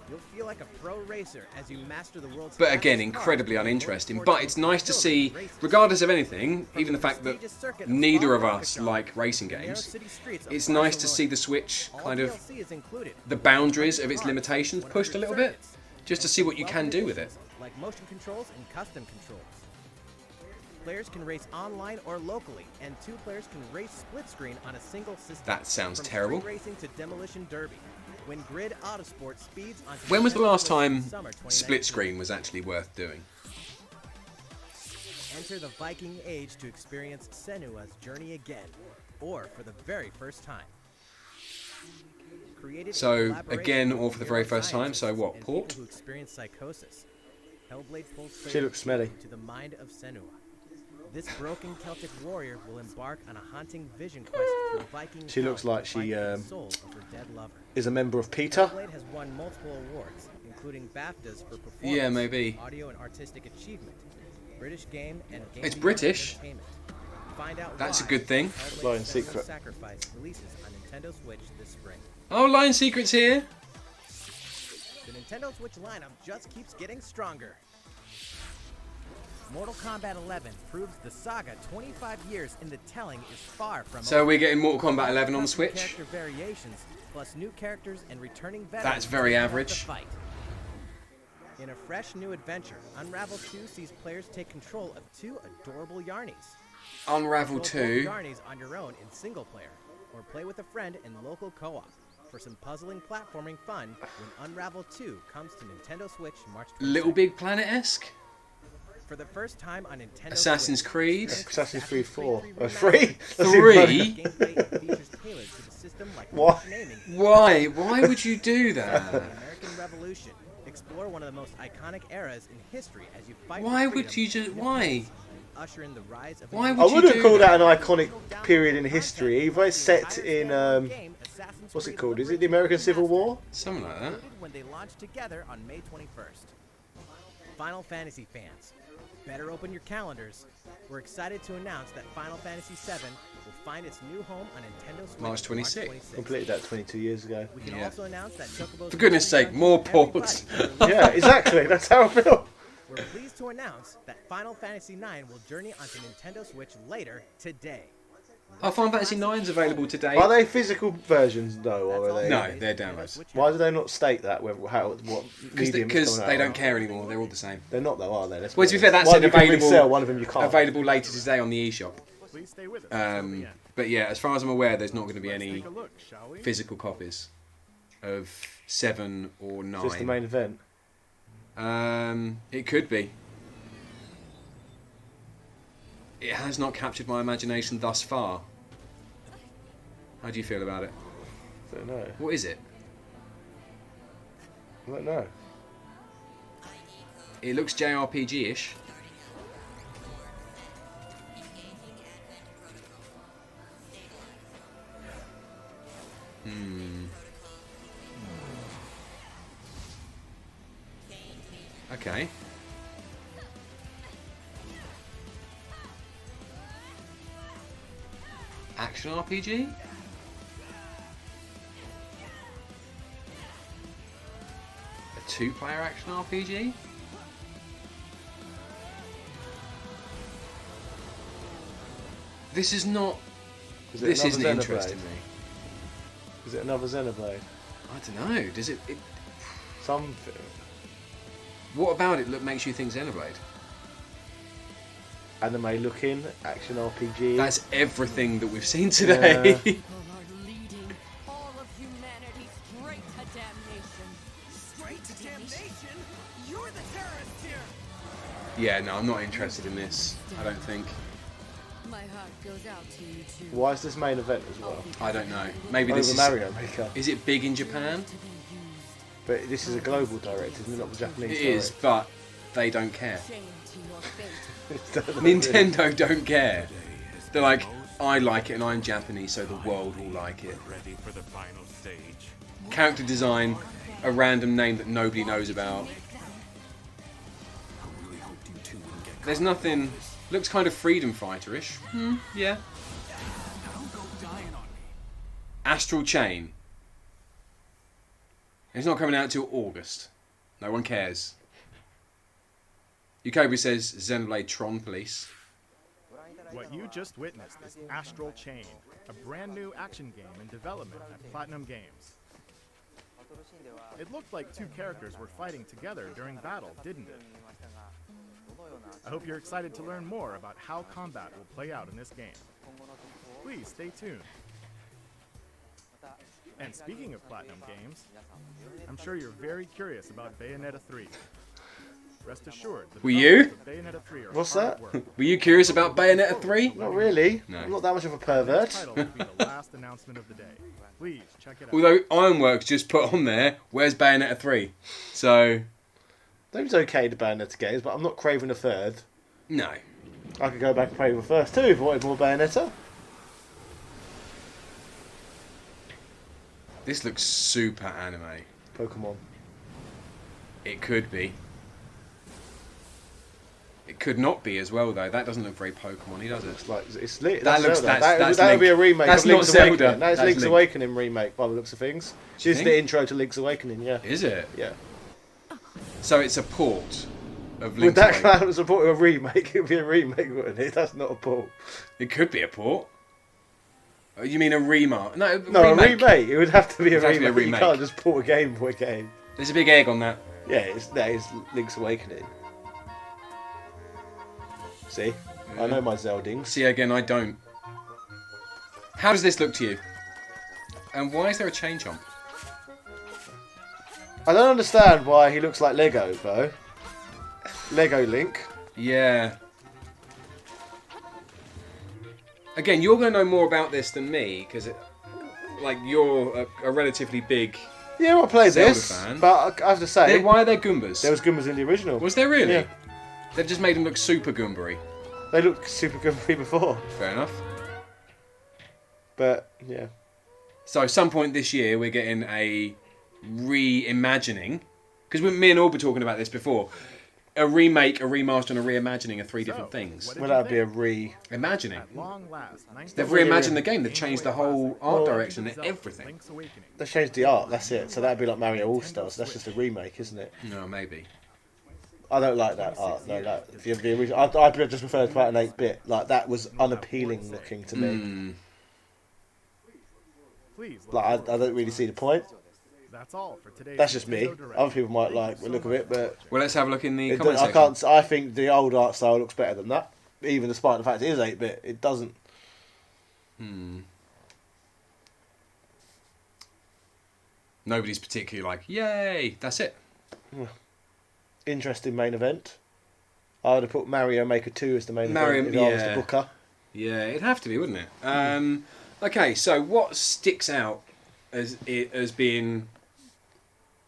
[SPEAKER 4] You'll feel like a pro racer as you master the world's
[SPEAKER 2] But again, incredibly uninteresting. But it's nice to see, regardless of anything, even the fact that neither of us like racing games, it's nice to see the Switch kind of, the boundaries of its limitations pushed a little bit, just to see what you can do with it.
[SPEAKER 4] Like motion controls and custom controls. Players can race online or locally, and 2 players can race split screen on a single system.
[SPEAKER 2] That sounds
[SPEAKER 4] From
[SPEAKER 2] terrible.
[SPEAKER 4] street racing to demolition derby. When Grid Autosport speeds on
[SPEAKER 2] When was the last time
[SPEAKER 4] Summer 2019.
[SPEAKER 2] split screen was actually worth doing?
[SPEAKER 4] Enter the Viking Age to experience Senua's journey again, or for the very first time. Created in
[SPEAKER 2] So
[SPEAKER 4] collaboration
[SPEAKER 2] again,
[SPEAKER 4] with
[SPEAKER 2] or for the very first time. So
[SPEAKER 4] scientists
[SPEAKER 2] what?
[SPEAKER 4] and
[SPEAKER 2] Port?
[SPEAKER 4] people who experience psychosis. Hellblade pulls
[SPEAKER 1] She looks smelly.
[SPEAKER 4] to the mind of Senua. This broken Celtic warrior will embark on a haunting vision quest through Viking
[SPEAKER 1] She looks
[SPEAKER 4] hell
[SPEAKER 1] like
[SPEAKER 4] to
[SPEAKER 1] she
[SPEAKER 4] find the soul of her dead lover.
[SPEAKER 1] is a member of PETA.
[SPEAKER 4] Hellblade has won multiple awards, including BAFTAs for performance,
[SPEAKER 2] Yeah, maybe.
[SPEAKER 4] audio and artistic achievement, British game and game
[SPEAKER 2] It's
[SPEAKER 4] Beyond
[SPEAKER 2] British.
[SPEAKER 4] Entertainment. Find out
[SPEAKER 2] That's a
[SPEAKER 4] why
[SPEAKER 2] good thing.
[SPEAKER 4] Hellblade:
[SPEAKER 1] Lion
[SPEAKER 4] Senua's
[SPEAKER 1] Secret.
[SPEAKER 4] Sacrifice releases on Nintendo Switch this spring.
[SPEAKER 2] Oh, Lion Secret's here.
[SPEAKER 4] The Nintendo Switch lineup just keeps getting stronger. Mortal Kombat 11 proves the saga 25 years in the telling is far from
[SPEAKER 2] So
[SPEAKER 4] over.
[SPEAKER 2] we're getting Mortal Kombat 11 on the
[SPEAKER 4] Custom
[SPEAKER 2] Switch.
[SPEAKER 4] Character variations, plus new characters and returning veterans.
[SPEAKER 2] That's very
[SPEAKER 4] to take out
[SPEAKER 2] average.
[SPEAKER 4] the fight. In a fresh new adventure, Unravel 2 sees players take control of 2 adorable Yarnies.
[SPEAKER 2] Unravel
[SPEAKER 4] Control both
[SPEAKER 2] 2.
[SPEAKER 4] Yarnies on your own in single player, or play with a friend in local co-op for some puzzling platforming fun when Unravel 2 comes to Nintendo Switch March 22nd.
[SPEAKER 2] Little Big Planet-esque.
[SPEAKER 4] For the first time on Nintendo
[SPEAKER 2] Assassin's
[SPEAKER 4] Switch,
[SPEAKER 2] Creed.
[SPEAKER 1] Assassin's Creed 4.
[SPEAKER 4] 3
[SPEAKER 1] Oh, 3? That's
[SPEAKER 2] 3?
[SPEAKER 1] even-
[SPEAKER 4] gameplay and features tailored to the system like
[SPEAKER 1] Why?
[SPEAKER 4] motion aiming.
[SPEAKER 2] Why? Why would you do
[SPEAKER 4] The
[SPEAKER 2] that?
[SPEAKER 4] American Revolution. Explore one of the most iconic eras in history as you fight
[SPEAKER 2] Why
[SPEAKER 4] for
[SPEAKER 2] would
[SPEAKER 4] freedom
[SPEAKER 2] you just...
[SPEAKER 4] and
[SPEAKER 2] Why?
[SPEAKER 4] independence. Usher in the rise of
[SPEAKER 2] Why
[SPEAKER 4] a
[SPEAKER 2] would
[SPEAKER 1] I
[SPEAKER 2] you
[SPEAKER 1] wouldn't
[SPEAKER 2] do
[SPEAKER 1] call that
[SPEAKER 2] that?
[SPEAKER 1] an iconic period in history. Either it's set in what's it called? Is it the American Civil War?
[SPEAKER 2] Something like that.
[SPEAKER 4] when they launched together on May 21st. Final Fantasy fans, better open your calendars. We're excited to announce that Final Fantasy VII will find its new home on Nintendo Switch
[SPEAKER 2] March 26th.
[SPEAKER 1] Completed that 22 years ago.
[SPEAKER 4] We can
[SPEAKER 2] Yeah.
[SPEAKER 4] also announce that Chocobo's
[SPEAKER 2] For goodness
[SPEAKER 4] Adventure
[SPEAKER 2] sake, more
[SPEAKER 4] Dungeon
[SPEAKER 2] ports.
[SPEAKER 4] Everybody.
[SPEAKER 1] Yeah, exactly. That's how I feel.
[SPEAKER 4] We're pleased to announce that Final Fantasy IX will journey onto Nintendo Switch later today.
[SPEAKER 2] Oh, Final Fantasy 9's available today.
[SPEAKER 1] Are they physical versions though, or are they?
[SPEAKER 2] No, they're downloads.
[SPEAKER 1] Why do they not state that? What medium?
[SPEAKER 2] Because they don't care anymore. They're all the same.
[SPEAKER 1] They're not though, are they? Let's be
[SPEAKER 2] Well, to be fair,
[SPEAKER 1] honest.
[SPEAKER 2] that said
[SPEAKER 1] One you can
[SPEAKER 2] available.
[SPEAKER 1] resell, one of them you can't.
[SPEAKER 2] Available later today on the eShop.
[SPEAKER 3] Please stay with us until the end.
[SPEAKER 2] But yeah, as far as I'm aware, there's not going to be
[SPEAKER 3] Let's
[SPEAKER 2] any
[SPEAKER 3] take a look, shall we?
[SPEAKER 2] physical copies of 7 or 9.
[SPEAKER 1] Just the main event.
[SPEAKER 2] It could be. It has not captured my imagination thus far. How do you feel about it?
[SPEAKER 1] I don't know.
[SPEAKER 2] What is it?
[SPEAKER 1] I don't know.
[SPEAKER 2] It looks JRPG-ish. Okay. Action RPG? A 2-player action RPG? This is not... This isn't interesting me.
[SPEAKER 1] Is it another Xenoblade?
[SPEAKER 2] I don't know. Does it...
[SPEAKER 1] Something.
[SPEAKER 2] What about it makes you think Xenoblade?
[SPEAKER 1] Anime looking, action RPG.
[SPEAKER 2] That's everything that we've seen today.
[SPEAKER 1] Yeah.
[SPEAKER 8] Leading all of humanity straight to damnation. Straight to damnation? You're the terrorist here.
[SPEAKER 2] Yeah, no, I'm not interested in this. I don't think.
[SPEAKER 8] My heart goes out to you too.
[SPEAKER 1] Why is this main event as well?
[SPEAKER 2] I don't know. Maybe
[SPEAKER 1] Over
[SPEAKER 2] this is...
[SPEAKER 1] Mario Maker.
[SPEAKER 2] Is it big in Japan?
[SPEAKER 1] But this is a global direct, isn't it? Not the Japanese
[SPEAKER 2] It is, but they don't care.
[SPEAKER 8] Shame to your fate.
[SPEAKER 2] Nintendo don't care. They're like, I like it and I'm Japanese, so the world will like it.
[SPEAKER 3] Ready for the final stage.
[SPEAKER 2] Character design, a random name that nobody knows about. There's nothing... Looks kind of freedom fighter-ish. Yeah. Astral Chain. It's not coming out till August. No one cares. Yukobi says Xenoblade Tron Police.
[SPEAKER 3] What you just witnessed is Astral Chain, a brand new action game in development at Platinum Games. It looked like two characters were fighting together during battle, didn't it? I hope you're excited to learn more about how combat will play out in this game. Please stay tuned. And speaking of Platinum Games, I'm sure you're very curious about Bayonetta 3. Rest assured, the
[SPEAKER 2] Were you?
[SPEAKER 3] developers of Bayonetta 3 are
[SPEAKER 1] What's
[SPEAKER 3] hard at
[SPEAKER 1] that?
[SPEAKER 3] work.
[SPEAKER 2] Were you curious about Bayonetta 3?
[SPEAKER 1] Not really.
[SPEAKER 2] No.
[SPEAKER 1] I'm not that much of a
[SPEAKER 3] The
[SPEAKER 1] pervert.
[SPEAKER 3] title will be the last announcement of the day. Please check it out.
[SPEAKER 2] Although Ironworks just put on there, where's Bayonetta 3? So,
[SPEAKER 1] Those okay, the Bayonetta games, but I'm not craving a third.
[SPEAKER 2] no.
[SPEAKER 1] I could go back and play with the first two if I wanted more Bayonetta.
[SPEAKER 2] This looks super anime.
[SPEAKER 1] Pokemon.
[SPEAKER 2] It could be. It could not be as well, though. That doesn't look very Pokemon-y, does it?
[SPEAKER 1] It's like it's Link.
[SPEAKER 2] That looks-
[SPEAKER 1] Zelda.
[SPEAKER 2] that's
[SPEAKER 1] that would be a
[SPEAKER 2] Link.
[SPEAKER 1] remake
[SPEAKER 2] That's
[SPEAKER 1] of Link's
[SPEAKER 2] not Zelda.
[SPEAKER 1] Awakening. That is
[SPEAKER 2] That's
[SPEAKER 1] Link's
[SPEAKER 2] Link.
[SPEAKER 1] Awakening remake by the looks of things.
[SPEAKER 2] Do you
[SPEAKER 1] She's
[SPEAKER 2] think?
[SPEAKER 1] the intro to Link's Awakening, yeah.
[SPEAKER 2] Is it?
[SPEAKER 1] Yeah.
[SPEAKER 2] So it's a port of
[SPEAKER 1] Would
[SPEAKER 2] Link's
[SPEAKER 1] that
[SPEAKER 2] Awakening.
[SPEAKER 1] come out as a port of a remake? It would be a remake, wouldn't it? That's not a port.
[SPEAKER 2] It could be a port. Oh, you mean a remake? No,
[SPEAKER 1] No, a remake. It would have to be a
[SPEAKER 2] It'd have to be a
[SPEAKER 1] remake. You
[SPEAKER 2] remake.
[SPEAKER 1] can't just port a Game Boy game.
[SPEAKER 2] There's a big egg on that.
[SPEAKER 1] Yeah, that is Link's Awakening. See? I know my Zeldings.
[SPEAKER 2] See, again, I don't. How does this look to you? And why is there a chain jump?
[SPEAKER 1] I don't understand why he looks like Lego, though. Lego Link.
[SPEAKER 2] Yeah. Again, you're going to know more about this than me, because like you're a relatively big
[SPEAKER 1] Yeah, I played
[SPEAKER 2] Zelda
[SPEAKER 1] this,
[SPEAKER 2] fan.
[SPEAKER 1] but I have to say,
[SPEAKER 2] Why are there Goombas?
[SPEAKER 1] there was Goombas in the original.
[SPEAKER 2] Was there really?
[SPEAKER 1] Yeah.
[SPEAKER 2] They've just made them look super Goombery.
[SPEAKER 1] They looked super Goombay before,
[SPEAKER 2] Fair enough.
[SPEAKER 1] but yeah.
[SPEAKER 2] So at some point this year we're getting a reimagining, because me and Orb were talking about this before. A remake, a remaster, and a reimagining are three different things.
[SPEAKER 3] what did
[SPEAKER 1] Well,
[SPEAKER 3] you
[SPEAKER 1] that'd be a
[SPEAKER 3] think?
[SPEAKER 2] Imagining.
[SPEAKER 3] At long last,
[SPEAKER 2] They've
[SPEAKER 3] 19
[SPEAKER 2] reimagined the game. They've changed the whole art direction and
[SPEAKER 3] Zelda,
[SPEAKER 2] everything.
[SPEAKER 3] Link's Awakening.
[SPEAKER 1] They changed the art. That's it. So that'd be like Mario All Stars. That's just a remake, isn't it?
[SPEAKER 2] No, maybe.
[SPEAKER 1] I don't like that art. No, like the original. I just prefer it to about an 8-bit. Like that was unappealing looking to me.
[SPEAKER 3] Please, look
[SPEAKER 1] Like I
[SPEAKER 3] forward.
[SPEAKER 1] don't really see the point.
[SPEAKER 3] That's all for today's
[SPEAKER 1] That's just me.
[SPEAKER 3] Nintendo Direct.
[SPEAKER 1] Other people might
[SPEAKER 3] Thank
[SPEAKER 1] like
[SPEAKER 3] you
[SPEAKER 1] the
[SPEAKER 3] so
[SPEAKER 1] look of
[SPEAKER 3] much.
[SPEAKER 1] it, but
[SPEAKER 2] Well, let's have a look in the
[SPEAKER 1] it,
[SPEAKER 2] comment
[SPEAKER 1] I
[SPEAKER 2] section.
[SPEAKER 1] can't. I think the old art style looks better than that. Even despite the fact it is 8-bit, it doesn't.
[SPEAKER 2] Nobody's particularly like, yay! That's it.
[SPEAKER 1] Interesting main event. I would have put Mario Maker 2 as the main event if I was the booker.
[SPEAKER 2] Yeah, it'd have to be, wouldn't it? Okay, so what sticks out as being...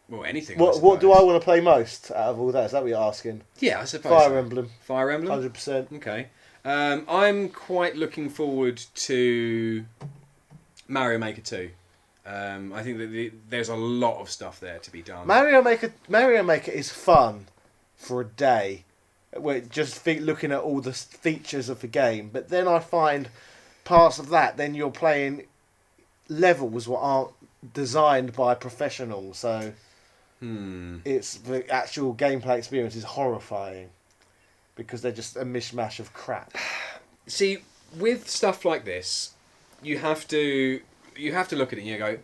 [SPEAKER 2] Well, anything.
[SPEAKER 1] What do I want to play most out of all that? Is that what you're asking?
[SPEAKER 2] Yeah, I suppose.
[SPEAKER 1] Fire Emblem.
[SPEAKER 2] Fire Emblem?
[SPEAKER 1] 100%.
[SPEAKER 2] Okay. I'm quite looking forward to Mario Maker 2. I think that there's a lot of stuff there to be done.
[SPEAKER 1] Mario Maker is fun for a day. We're just looking at all the features of the game. But then I find parts of that, then you're playing levels that aren't designed by professionals. So it's the actual gameplay experience is horrifying. Because they're just a mishmash of crap.
[SPEAKER 2] See, with stuff like this, you have to look at it and you go,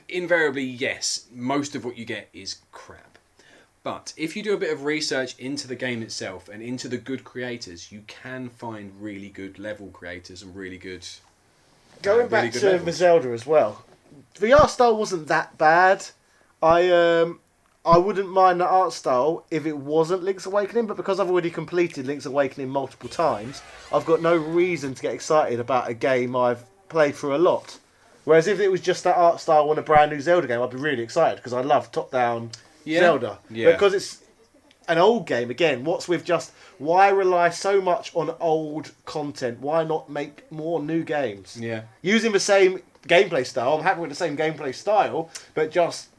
[SPEAKER 2] invariably, yes, most of what you get is crap. But if you do a bit of research into the game itself and into the good creators, you can find really good level creators and really good...
[SPEAKER 1] Going back to the Zelda as well, the art style wasn't that bad. I wouldn't mind the art style if it wasn't Link's Awakening, but because I've already completed Link's Awakening multiple times, I've got no reason to get excited about a game I've played through a lot. Whereas if it was just that art style on a brand new Zelda game, I'd be really excited because I love top-down Zelda.
[SPEAKER 2] Yeah.
[SPEAKER 1] Because it's an old game, again, why rely so much on old content? Why not make more new games?
[SPEAKER 2] Yeah.
[SPEAKER 1] Using the same gameplay style, I'm happy with the same gameplay style, but just...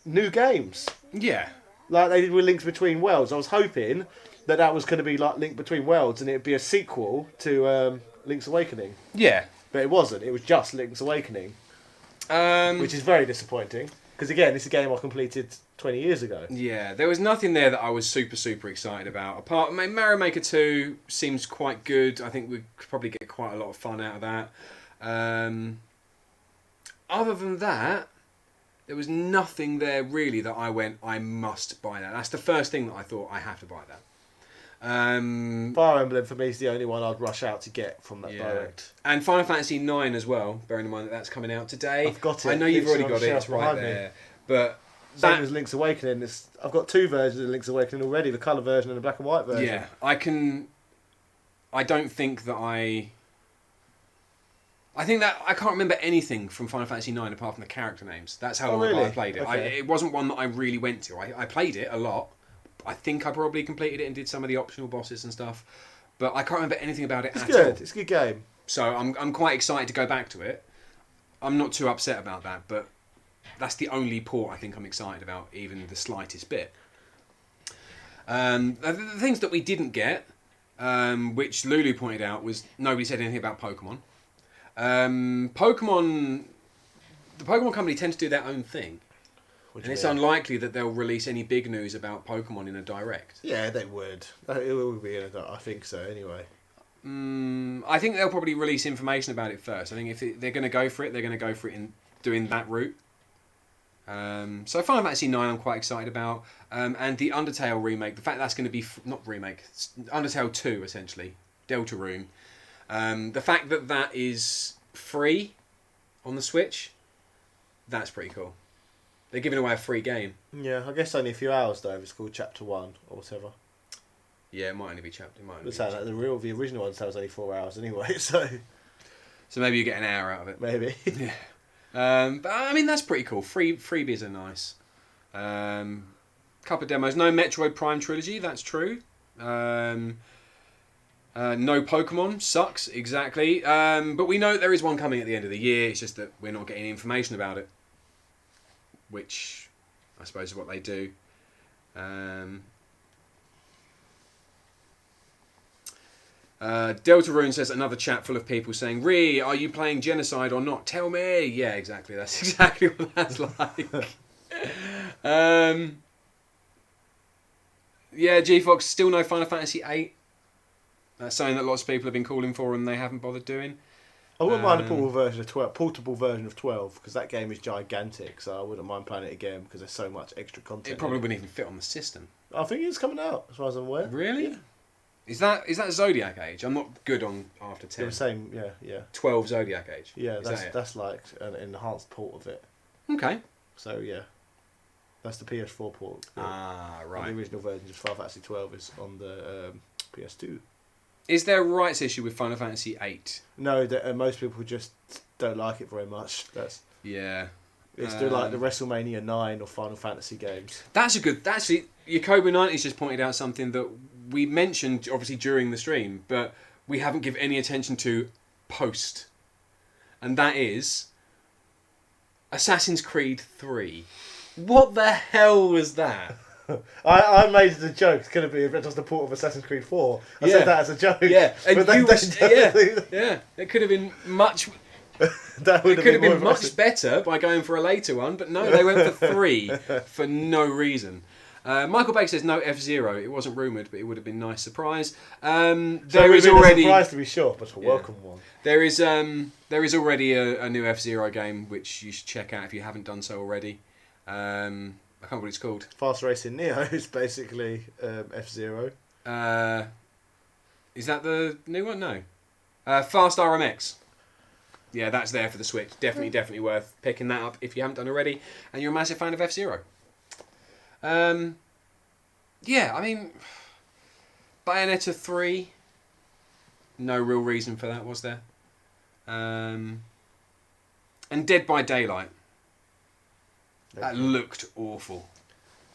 [SPEAKER 1] new games.
[SPEAKER 2] Yeah.
[SPEAKER 1] Like they did with Links Between Worlds. I was hoping that was going to be like Link Between Worlds and it'd be a sequel to Link's Awakening.
[SPEAKER 2] Yeah.
[SPEAKER 1] But it wasn't. It was just Link's Awakening. Which is very disappointing. Because again, it's a game I completed 20 years ago.
[SPEAKER 2] Yeah, there was nothing there that I was super, super excited about. Mario Maker 2 seems quite good. I think we could probably get quite a lot of fun out of that. Other than that, there was nothing there really that I went, I must buy that. That's the first thing that I thought, I have to buy that.
[SPEAKER 1] Fire Emblem for me is the only one I'd rush out to get from that direct.
[SPEAKER 2] And Final Fantasy 9 as well, bearing in mind that that's coming out today.
[SPEAKER 1] I've got it.
[SPEAKER 2] I know you've already got it, it's right there. But
[SPEAKER 1] same as Link's Awakening. I've got two versions of Link's Awakening already, the colour version and the black and white version.
[SPEAKER 2] Yeah, I don't think that I think that I can't remember anything from Final Fantasy 9 apart from the character names. That's how long ago I played it.
[SPEAKER 1] Okay.
[SPEAKER 2] It wasn't one that I really went to. I played it a lot. I think I probably completed it and did some of the optional bosses and stuff. But I can't remember anything about it at all.
[SPEAKER 1] It's a good game.
[SPEAKER 2] So I'm quite excited to go back to it. I'm not too upset about that, but that's the only port I think I'm excited about, even the slightest bit. The things that we didn't get, which Lulu pointed out, was nobody said anything about Pokemon. The Pokemon company tend to do their own thing. And it's unlikely that they'll release any big news about Pokemon in a direct.
[SPEAKER 1] Yeah, they would. It would be I think so, anyway.
[SPEAKER 2] I think they'll probably release information about it first. I think if they're going to go for it, they're going to go for it in doing that route. So Final Fantasy 9 I'm quite excited about. And the Undertale remake, the fact that's going to be... not remake, Undertale 2 essentially. Deltarune. The fact that is free on the Switch, that's pretty cool. They're giving away a free game.
[SPEAKER 1] Yeah, I guess only a few hours though if it's called Chapter 1 or whatever.
[SPEAKER 2] Yeah, it might only be Chapter.
[SPEAKER 1] The original one was only 4 hours anyway, so
[SPEAKER 2] maybe you get an hour out of it.
[SPEAKER 1] Maybe.
[SPEAKER 2] Yeah. But I mean that's pretty cool. Freebies are nice. Couple of demos. No Metroid Prime Trilogy, that's true. No Pokemon, sucks, exactly. But we know there is one coming at the end of the year, it's just that we're not getting information about it. Which, I suppose, is what they do. Deltarune says, another chat full of people saying, Ree, are you playing Genocide or not? Tell me! Yeah, exactly, that's exactly what that's like. Yeah, G-Fox, still no Final Fantasy 8. That's something that lots of people have been calling for and they haven't bothered doing.
[SPEAKER 1] I wouldn't mind a portable version of 12 because that game is gigantic, so I wouldn't mind playing it again because there's so much extra content.
[SPEAKER 2] It probably wouldn't even fit on the system.
[SPEAKER 1] I think it's coming out, as far as I'm aware.
[SPEAKER 2] Really?
[SPEAKER 1] Yeah.
[SPEAKER 2] Is that Zodiac Age? I'm not good on after 10.
[SPEAKER 1] They're the same, yeah.
[SPEAKER 2] 12 Zodiac Age.
[SPEAKER 1] Yeah, that's like an enhanced port of it.
[SPEAKER 2] Okay.
[SPEAKER 1] So yeah, That's the PS4 port.
[SPEAKER 2] Ah,
[SPEAKER 1] And
[SPEAKER 2] right.
[SPEAKER 1] the original version of Final Fantasy 12 is on the PS2.
[SPEAKER 2] Is there a rights issue with Final Fantasy 8?
[SPEAKER 1] No, most people just don't like it very much.
[SPEAKER 2] Yeah.
[SPEAKER 1] It's still like the WrestleMania 9 or Final Fantasy games.
[SPEAKER 2] That's a good... Actually, Yakobo 90's just pointed out something that we mentioned, obviously, during the stream, but we haven't given any attention to post. And that is Assassin's Creed 3. What the hell was that?
[SPEAKER 1] I made it a joke. It's going to be just a port of Assassin's Creed 4. I said that as a joke.
[SPEAKER 2] Yeah, and
[SPEAKER 1] but
[SPEAKER 2] it could have been much...
[SPEAKER 1] that would
[SPEAKER 2] it could have been
[SPEAKER 1] more
[SPEAKER 2] much better by going for a later one, but no, they went for 3 for no reason. Michael Baker says no F-Zero. It wasn't rumoured, but it would have been a nice surprise. There is already
[SPEAKER 1] a surprise to be sure, but a welcome one.
[SPEAKER 2] There is already a new F-Zero game which you should check out if you haven't done so already. I can't remember what it's called.
[SPEAKER 1] Fast Racing Neo is basically F-Zero.
[SPEAKER 2] Is that the new one? No. Fast RMX. Yeah, that's there for the Switch. Definitely worth picking that up if you haven't done already, and you're a massive fan of F-Zero. Yeah, I mean, Bayonetta 3, no real reason for that, was there? And Dead by Daylight. That looked awful.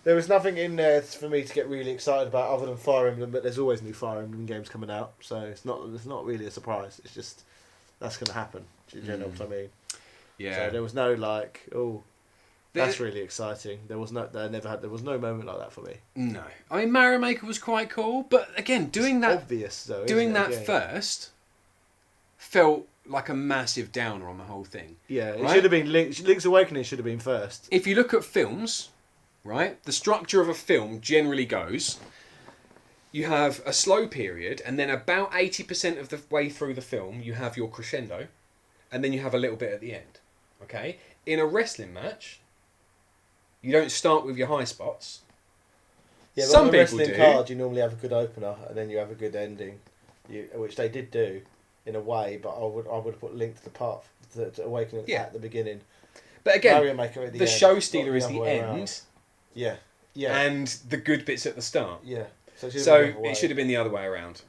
[SPEAKER 1] There was nothing in there for me to get really excited about other than Fire Emblem, but there's always new Fire Emblem games coming out, so it's not really a surprise. It's just that's going to happen. Do you know what I mean?
[SPEAKER 2] Yeah.
[SPEAKER 1] So there was no like, oh, that's really exciting. There was no moment like that for me.
[SPEAKER 2] No, I mean Mario Maker was quite cool, but again, doing that
[SPEAKER 1] obvious though.
[SPEAKER 2] Doing that first felt like a massive downer on the whole thing.
[SPEAKER 1] Yeah, it should have been Link's Awakening should have been first.
[SPEAKER 2] If you look at films, right, the structure of a film generally goes: you have a slow period, and then about 80% of the way through the film, you have your crescendo, and then you have a little bit at the end. Okay, in a wrestling match, you don't start with your high spots.
[SPEAKER 1] Yeah, but
[SPEAKER 2] some
[SPEAKER 1] on a
[SPEAKER 2] people
[SPEAKER 1] wrestling
[SPEAKER 2] do.
[SPEAKER 1] card, you normally have a good opener, and then you have a good ending, which they did do in a way. But I would have put Link to the Path to Awakening at the beginning.
[SPEAKER 2] But again,
[SPEAKER 1] Mario Maker at the end,
[SPEAKER 2] show stealer is
[SPEAKER 1] not
[SPEAKER 2] the
[SPEAKER 1] other way
[SPEAKER 2] end.
[SPEAKER 1] around. Yeah.
[SPEAKER 2] And the good bits at the start.
[SPEAKER 1] Yeah. So
[SPEAKER 2] it should have been the other way around.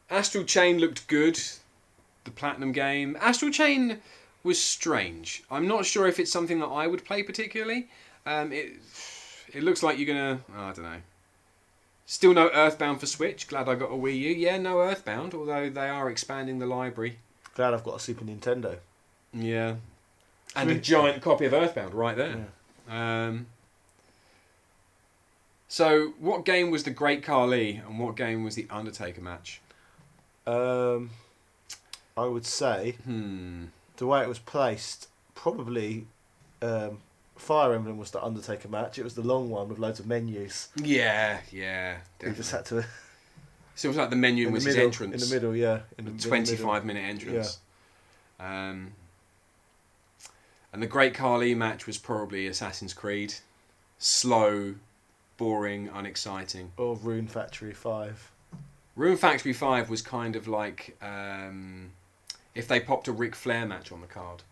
[SPEAKER 2] Astral Chain looked good. The Platinum game. Astral Chain was strange. I'm not sure if it's something that I would play particularly. It looks like you're gonna... I don't know. Still no Earthbound for Switch. Glad I got a Wii U. Yeah, no Earthbound, although they are expanding the library.
[SPEAKER 1] Glad I've got a Super Nintendo.
[SPEAKER 2] Yeah. And a giant copy of Earthbound right there. Yeah. So, what game was the Great Khali and what game was the Undertaker match?
[SPEAKER 1] I would say the way it was placed, probably Fire Emblem was the Undertaker match. It was the long one with loads of menus.
[SPEAKER 2] Yeah, definitely.
[SPEAKER 1] We just had to...
[SPEAKER 2] So it was like the menu was his entrance.
[SPEAKER 1] In the middle, yeah.
[SPEAKER 2] In the 25-minute entrance. Yeah. And the Great Khali match was probably Assassin's Creed. Slow, boring, unexciting.
[SPEAKER 1] Or Rune Factory 5.
[SPEAKER 2] Rune Factory 5 was kind of like if they popped a Ric Flair match on the card.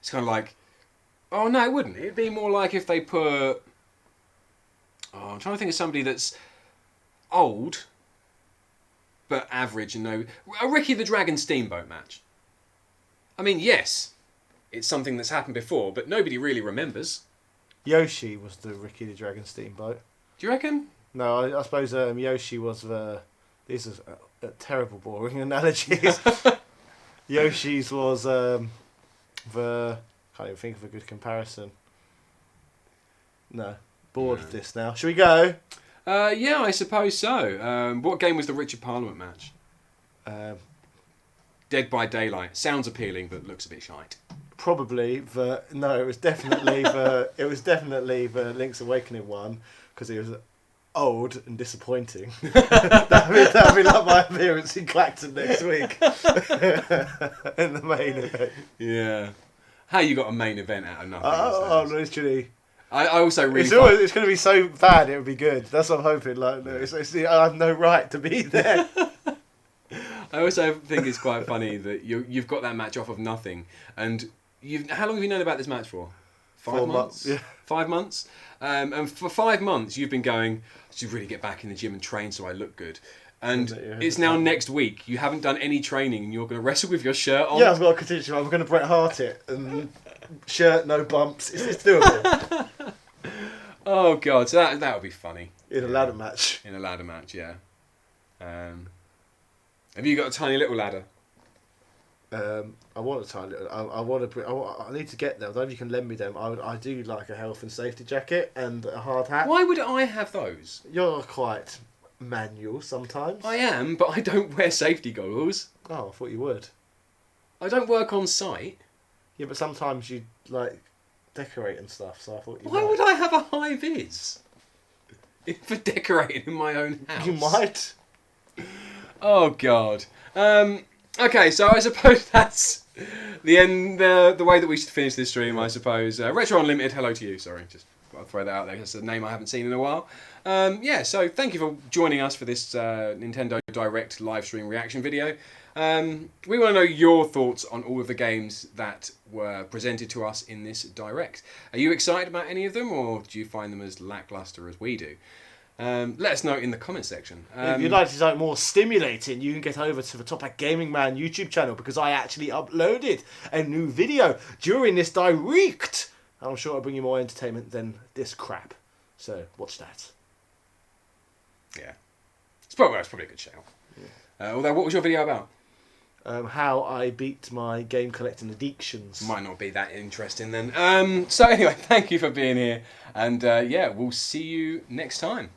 [SPEAKER 2] It's kind of like... Oh, no, it wouldn't. It'd be more like if they put... I'm trying to think of somebody that's old, but average and no... A Ricky the Dragon Steamboat match. I mean, yes, it's something that's happened before, but nobody really remembers.
[SPEAKER 1] Yoshi was the Ricky the Dragon Steamboat.
[SPEAKER 2] Do you reckon?
[SPEAKER 1] No, I suppose Yoshi was the... These are terrible, boring analogies. Yoshi's was the... Can't even think of a good comparison. No. Bored of this now. Shall we go?
[SPEAKER 2] Yeah, I suppose so. What game was the Richard Parliament match? Dead by Daylight. Sounds appealing, but looks a bit shite.
[SPEAKER 1] Probably no. It was definitely the Link's Awakening one because it was old and disappointing. that'd be like my appearance in Clacton next week in the main event.
[SPEAKER 2] Yeah. How you got a main event out of nothing?
[SPEAKER 1] Literally.
[SPEAKER 2] I also really...
[SPEAKER 1] It's going to be so bad it'll be good. That's what I'm hoping. Like, I have no right to be there.
[SPEAKER 2] I also think it's quite funny that you've got that match off of nothing. And how long have you known about this match for? 5 months?
[SPEAKER 1] Yeah.
[SPEAKER 2] 5 months? And for 5 months, you've been going, I should really get back in the gym and train so I look good. And it's now next week. You haven't done any training and you're going to wrestle with your shirt on?
[SPEAKER 1] Yeah, I've got to continue. I'm going to Bret Hart it. And shirt, no bumps. It's doable.
[SPEAKER 2] Oh, God. So that would be funny.
[SPEAKER 1] In a ladder match.
[SPEAKER 2] In a ladder match, yeah. Have you got a tiny little ladder?
[SPEAKER 1] I want a tiny little... I need to get them. I don't know if you can lend me them. I do like a health and safety jacket and a hard hat.
[SPEAKER 2] Why would I have those?
[SPEAKER 1] You're quite manual sometimes.
[SPEAKER 2] I am, but I don't wear safety goggles.
[SPEAKER 1] Oh, I thought you would.
[SPEAKER 2] I don't work on site.
[SPEAKER 1] Yeah, but sometimes you like decorate and stuff, so I thought you
[SPEAKER 2] Why
[SPEAKER 1] might.
[SPEAKER 2] would I have a high vis? For decorating in my own house.
[SPEAKER 1] You might.
[SPEAKER 2] Oh, God. Okay, so I suppose that's the end, the way that we should finish this stream, I suppose. Retro Unlimited, hello to you. Sorry, just got to throw that out there. That's a name I haven't seen in a while. So thank you for joining us for this Nintendo Direct live stream reaction video. We want to know your thoughts on all of the games that were presented to us in this Direct. Are you excited about any of them, or do you find them as lackluster as we do? Let us know in the comment section.
[SPEAKER 1] If you'd like to something more stimulating, you can get over to the Top Hat Gaming Man YouTube channel, because I actually uploaded a new video during this Direct. And I'm sure it'll bring you more entertainment than this crap. So watch that.
[SPEAKER 2] Yeah. It's probably a good channel. Yeah. Although, what was your video about?
[SPEAKER 1] How I beat my game collecting addictions.
[SPEAKER 2] Might not be that interesting then. So anyway, thank you for being here. And we'll see you next time.